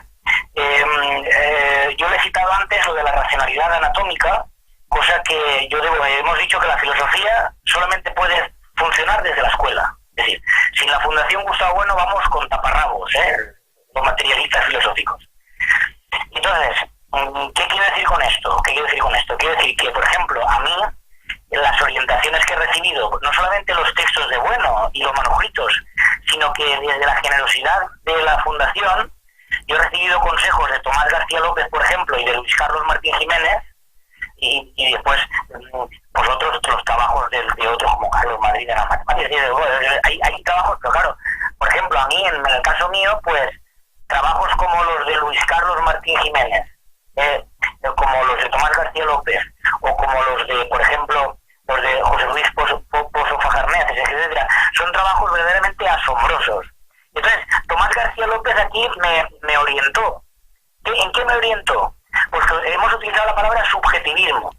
Yo le he citado antes lo de la racionalidad anatómica, cosa que hemos dicho que la filosofía solamente puede funcionar desde la escuela. Es decir, sin la Fundación Gustavo Bueno vamos con taparrabos, los materialistas filosóficos. Entonces, ¿qué quiero decir con esto? Quiero decir que, por ejemplo, a mí, en las orientaciones que he recibido, no solamente los textos de Bueno y los manuscritos, sino que desde la generosidad de la Fundación, yo he recibido consejos de Tomás García López, por ejemplo, y de Luis Carlos Martín Jiménez, y después pues otros trabajos de otros como Carlos Madrid en las matemáticas. Hay trabajos, pero claro, por ejemplo, a mí, en el caso mío, pues trabajos como los de Luis Carlos Martín Jiménez, como los de Tomás García López, o como los de, por ejemplo, los de José Luis Pozo Fajarnés, etcétera, son trabajos verdaderamente asombrosos. Entonces, Tomás García López aquí me orientó. ¿En qué me orientó? Pues hemos utilizado la palabra subjetivismo.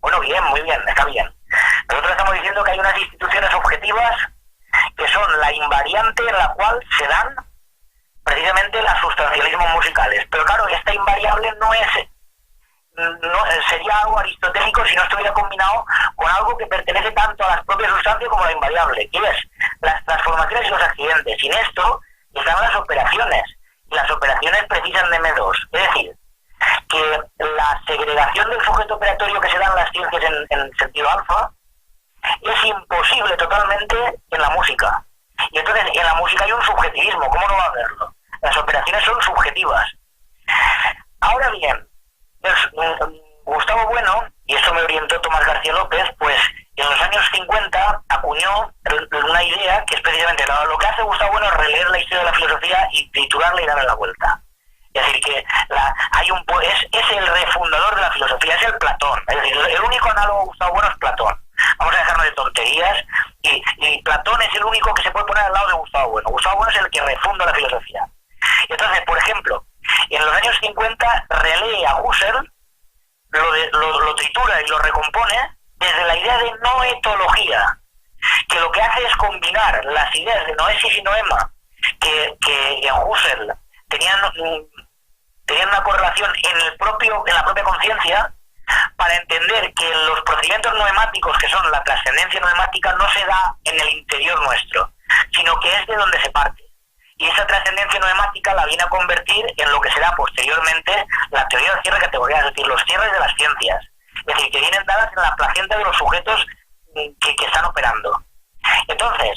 Bueno, bien, muy bien, está bien. Nosotros estamos diciendo que hay unas instituciones objetivas que son la invariante en la cual se dan precisamente los sustancialismos musicales. Pero claro, esta invariable no sería algo aristotélico si no estuviera combinado con algo que pertenece tanto a las propias sustancias como a la invariable, que es las transformaciones y los accidentes. Sin esto están las operaciones, y las operaciones precisan de M2. Es decir, que la segregación del sujeto operatorio que se da en las ciencias en sentido alfa es imposible totalmente en la música. Y entonces en la música hay un subjetivismo, ¿cómo no va a haberlo? Las operaciones son subjetivas. Ahora bien, Gustavo Bueno, y esto me orientó Tomás García López, pues en los años 50 acuñó una idea que es precisamente lo que hace Gustavo Bueno es releer la historia de la filosofía y triturarla y darle la vuelta. Es decir, que es el refundador de la filosofía, es el Platón. Es decir, el único análogo de Gustavo Bueno es Platón. Vamos a dejarnos de tonterías y Platón es el único que se puede poner al lado de Gustavo Bueno. Gustavo Bueno es el que refunda la filosofía. Entonces, por ejemplo, en los años 50 relee a Husserl, lo tritura y lo recompone desde la idea de noetología, que lo que hace es combinar las ideas de noesis y noema, que en Husserl tenían una correlación en la propia conciencia, para entender que los procedimientos noemáticos, que son la trascendencia noemática, no se da en el interior nuestro, sino que es de donde se parte. Y esa trascendencia noemática la viene a convertir en lo que será posteriormente la teoría del cierre de categorías, es decir, los cierres de las ciencias. Es decir, que vienen dadas en la placenta de los sujetos que están operando. Entonces,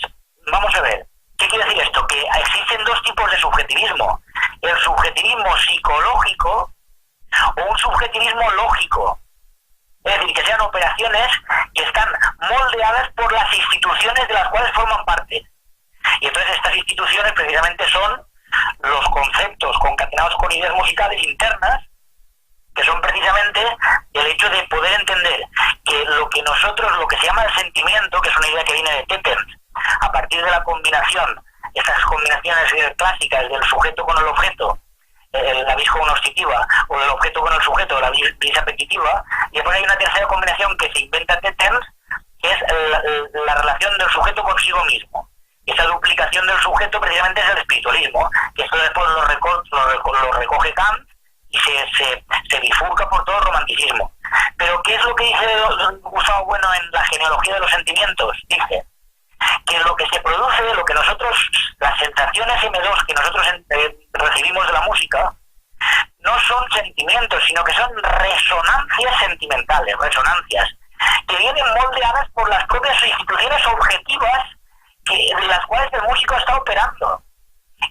vamos a ver, ¿qué quiere decir esto? Que existen dos tipos de subjetivismo. El subjetivismo psicológico o un subjetivismo lógico. Es decir, que sean operaciones que están moldeadas por las instituciones de las cuales forman parte. Y entonces estas instituciones precisamente son los conceptos concatenados con ideas musicales internas, que son precisamente el hecho de poder entender que lo que se llama el sentimiento, que es una idea que viene de Tetens, a partir de la combinación, estas combinaciones clásicas del sujeto con el objeto, la vis cognoscitiva, o del objeto con el sujeto, la vis apetitiva, y después hay una tercera combinación que se inventa Tetens, que es la relación del sujeto consigo mismo. Esa duplicación del sujeto precisamente es el espiritualismo, que esto después lo recoge Kant y se bifurca por todo el romanticismo. Pero ¿qué es lo que dice Gustavo Bueno en la genealogía de los sentimientos? Dice que lo que se produce, las sensaciones M2 que nosotros recibimos de la música, no son sentimientos, sino que son resonancias sentimentales, resonancias. que vienen moldeadas por las propias instituciones objetivas de las cuales el músico está operando.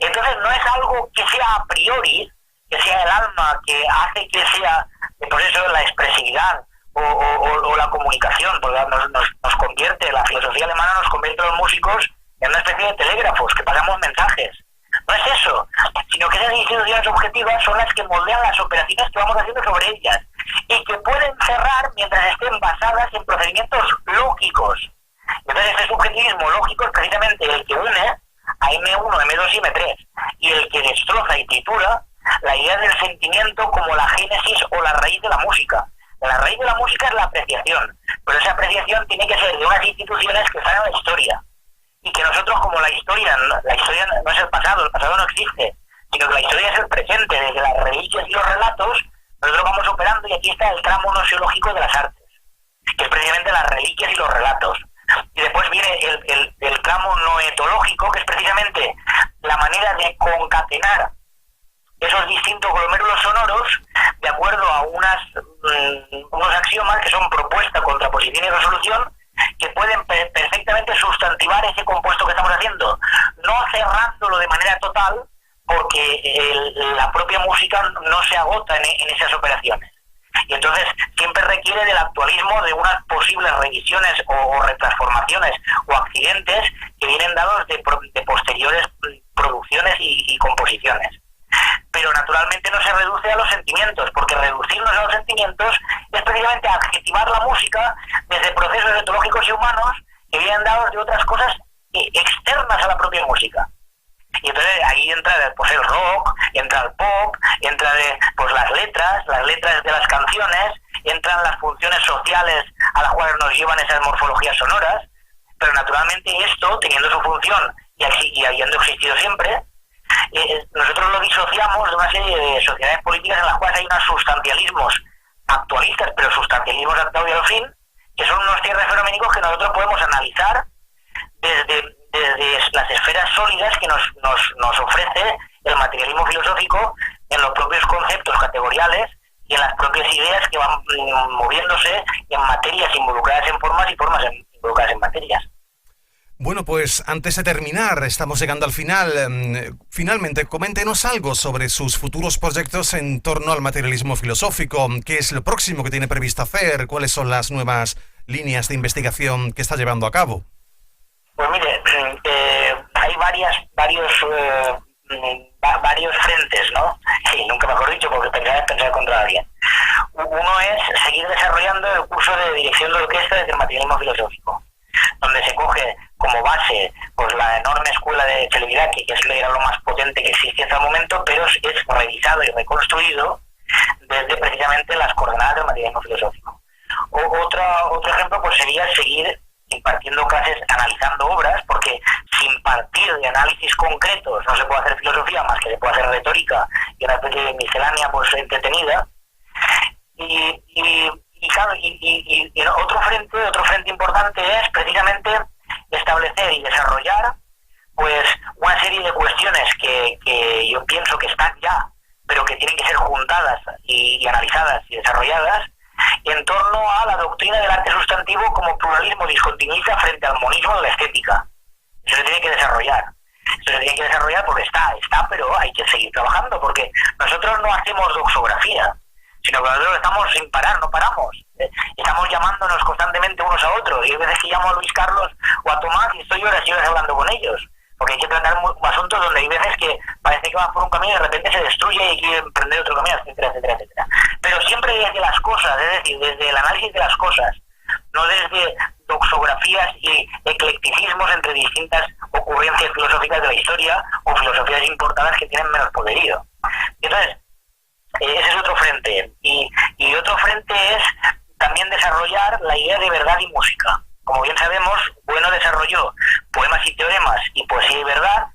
Entonces no es algo que sea a priori, que sea el alma que hace que sea, por eso la expresividad o la comunicación, porque nos convierte, la filosofía alemana nos convierte a los músicos en una especie de telégrafos, que pasamos mensajes. No es eso, sino que esas instituciones objetivas son las que moldean las operaciones que vamos haciendo sobre ellas y que pueden cerrar mientras estén basadas en procedimientos lógicos. Entonces este subjetivismo lógico es precisamente el que une a M1, M2 y M3, y el que destroza y tritura la idea del sentimiento como la génesis o la raíz de la música. La raíz de la música es la apreciación, pero esa apreciación tiene que ser de unas instituciones que están en la historia. Y que nosotros, como la historia no es el pasado no existe, sino que la historia es el presente, desde las reliquias y los relatos, nosotros vamos operando, y aquí está el tramo nosiológico de las artes, que es precisamente las reliquias y los relatos. Y después viene el tramo noetológico, que es precisamente la manera de concatenar esos distintos glomérulos sonoros de acuerdo a unos axiomas que son propuesta, contraposición y resolución, que pueden perfectamente sustantivar ese compuesto que estamos haciendo, no cerrándolo de manera total, porque la propia música no se agota en esas operaciones. Y entonces siempre requiere del actualismo de unas posibles revisiones o retransformaciones o accidentes que vienen dados de posteriores producciones y composiciones. Pero naturalmente no se reduce a los sentimientos, porque reducirnos a los sentimientos es precisamente adjetivar la música desde procesos etológicos y humanos que vienen dados de otras cosas externas a la propia música. Y entonces ahí entra pues el rock, entra el pop, entra pues las letras de las canciones, entran las funciones sociales a las cuales nos llevan esas morfologías sonoras, pero naturalmente esto, teniendo su función y habiendo existido siempre, nosotros lo disociamos de una serie de sociedades políticas en las cuales hay unos sustancialismos actualistas, pero sustancialismos hasta hoy al fin, que son unos cierres fenoménicos que nosotros podemos analizar desde las esferas sólidas que nos ofrece el materialismo filosófico en los propios conceptos categoriales y en las propias ideas que van moviéndose en materias involucradas en formas y formas involucradas en materias. Bueno, pues antes de terminar, estamos llegando al final. Finalmente, coméntenos algo sobre sus futuros proyectos en torno al materialismo filosófico. ¿Qué es lo próximo que tiene previsto hacer? ¿Cuáles son las nuevas líneas de investigación que está llevando a cabo? Pues mire, hay varios frentes, ¿no? Sí, nunca mejor dicho, porque pensar contra alguien. Uno es seguir desarrollando el curso de dirección de orquesta desde el materialismo filosófico, donde se coge como base pues la enorme escuela de Celibidache, que era lo más potente que existía hasta el momento, pero es revisado y reconstruido desde precisamente las coordenadas del materialismo filosófico. Otro ejemplo pues sería seguir impartiendo clases analizando obras, porque sin partir de análisis concretos no se puede hacer filosofía, más que se puede hacer retórica y una especie de miscelánea pues entretenida. Y otro frente importante es precisamente establecer y desarrollar pues una serie de cuestiones que yo pienso que están ya, pero que tienen que ser juntadas y analizadas y desarrolladas en torno a la doctrina del arte sustantivo como pluralismo discontinuista frente al monismo de la estética. Eso se tiene que desarrollar. Porque está, pero hay que seguir trabajando, porque nosotros no hacemos doxografía, sino que nosotros estamos sin parar, no paramos. Estamos llamándonos constantemente unos a otros, y hay veces que llamo a Luis Carlos o a Tomás y estoy horas y horas hablando con ellos, porque hay que tratar asuntos donde hay veces que parece que van por un camino y de repente se destruye y hay que emprender otro camino, etcétera, etcétera, etcétera. Pero siempre desde las cosas, es decir, desde el análisis de las cosas, no desde doxografías y eclecticismos entre distintas ocurrencias filosóficas de la historia o filosofías importadas que tienen menos poderío. Y entonces, ese es otro frente. Y otro frente es también desarrollar la idea de verdad y música. Como bien sabemos, Bueno desarrolló poemas y teoremas y poesía y verdad,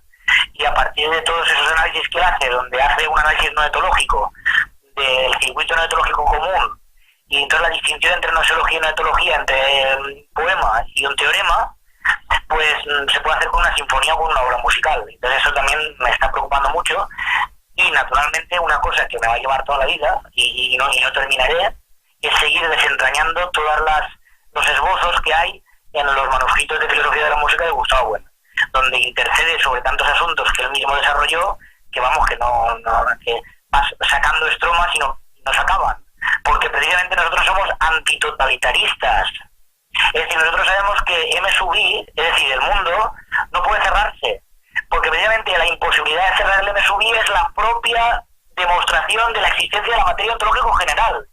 y a partir de todos esos análisis que él hace, donde hace un análisis noetológico del circuito noetológico común, y entonces la distinción entre nosología y noetología, entre un poema y un teorema, pues se puede hacer con una sinfonía o con una obra musical. Entonces eso también me está preocupando mucho, y naturalmente una cosa que me va a llevar toda la vida, y no terminaré, es seguir desentrañando todas las los esbozos que hay en los manuscritos de filosofía de la música de Gustavo Bueno, donde intercede sobre tantos asuntos que él mismo desarrolló, que vamos, que que vas sacando estromas y no se acaban, porque precisamente nosotros somos antitotalitaristas. Es decir, nosotros sabemos que M sub I, es decir, el mundo, no puede cerrarse, porque precisamente la imposibilidad de cerrar el M sub I es la propia demostración de la existencia de la materia ontológica general,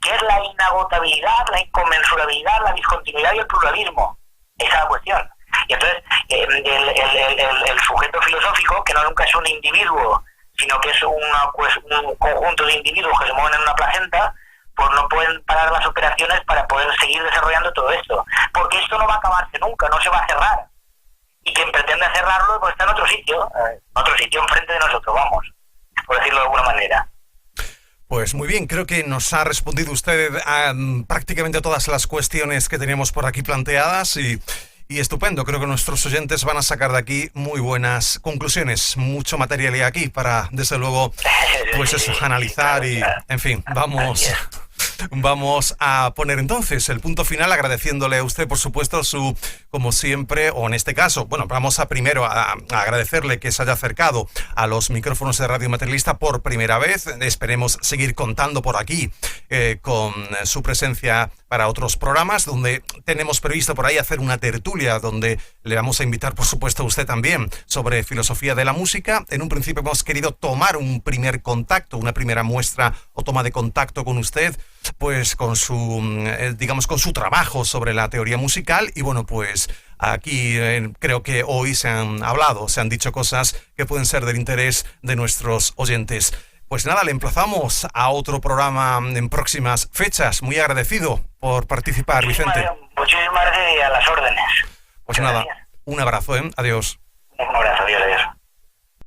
que es la inagotabilidad, la inconmensurabilidad, la discontinuidad y el pluralismo. Esa es la cuestión. Y entonces, el sujeto filosófico, que no nunca es un individuo, sino que es un conjunto de individuos que se mueven en una placenta, pues no pueden parar las operaciones para poder seguir desarrollando todo esto. Porque esto no va a acabarse nunca, no se va a cerrar. Y quien pretende cerrarlo, pues está en otro sitio enfrente de nosotros, vamos, por decirlo de alguna manera. Pues muy bien, creo que nos ha respondido usted a prácticamente todas las cuestiones que teníamos por aquí planteadas y estupendo. Creo que nuestros oyentes van a sacar de aquí muy buenas conclusiones, mucho material hay aquí para, desde luego, pues eso, analizar y, en fin, vamos a poner entonces el punto final agradeciéndole a usted, por supuesto, como siempre, o en este caso, bueno, vamos a primero a agradecerle que se haya acercado a los micrófonos de Radio Materialista por primera vez. Esperemos seguir contando por aquí con su presencia para otros programas, donde tenemos previsto por ahí hacer una tertulia, donde le vamos a invitar, por supuesto, a usted también sobre filosofía de la música. En un principio hemos querido tomar un primer contacto, una primera muestra o toma de contacto con usted, pues con su trabajo sobre la teoría musical. Y bueno, pues aquí creo que hoy se han dicho cosas que pueden ser del interés de nuestros oyentes. Pues nada, le emplazamos a otro programa en próximas fechas. Muy agradecido por participar, Vicente. Muchísimas gracias y a las órdenes. Pues nada, un abrazo, Adiós. Un abrazo, adiós.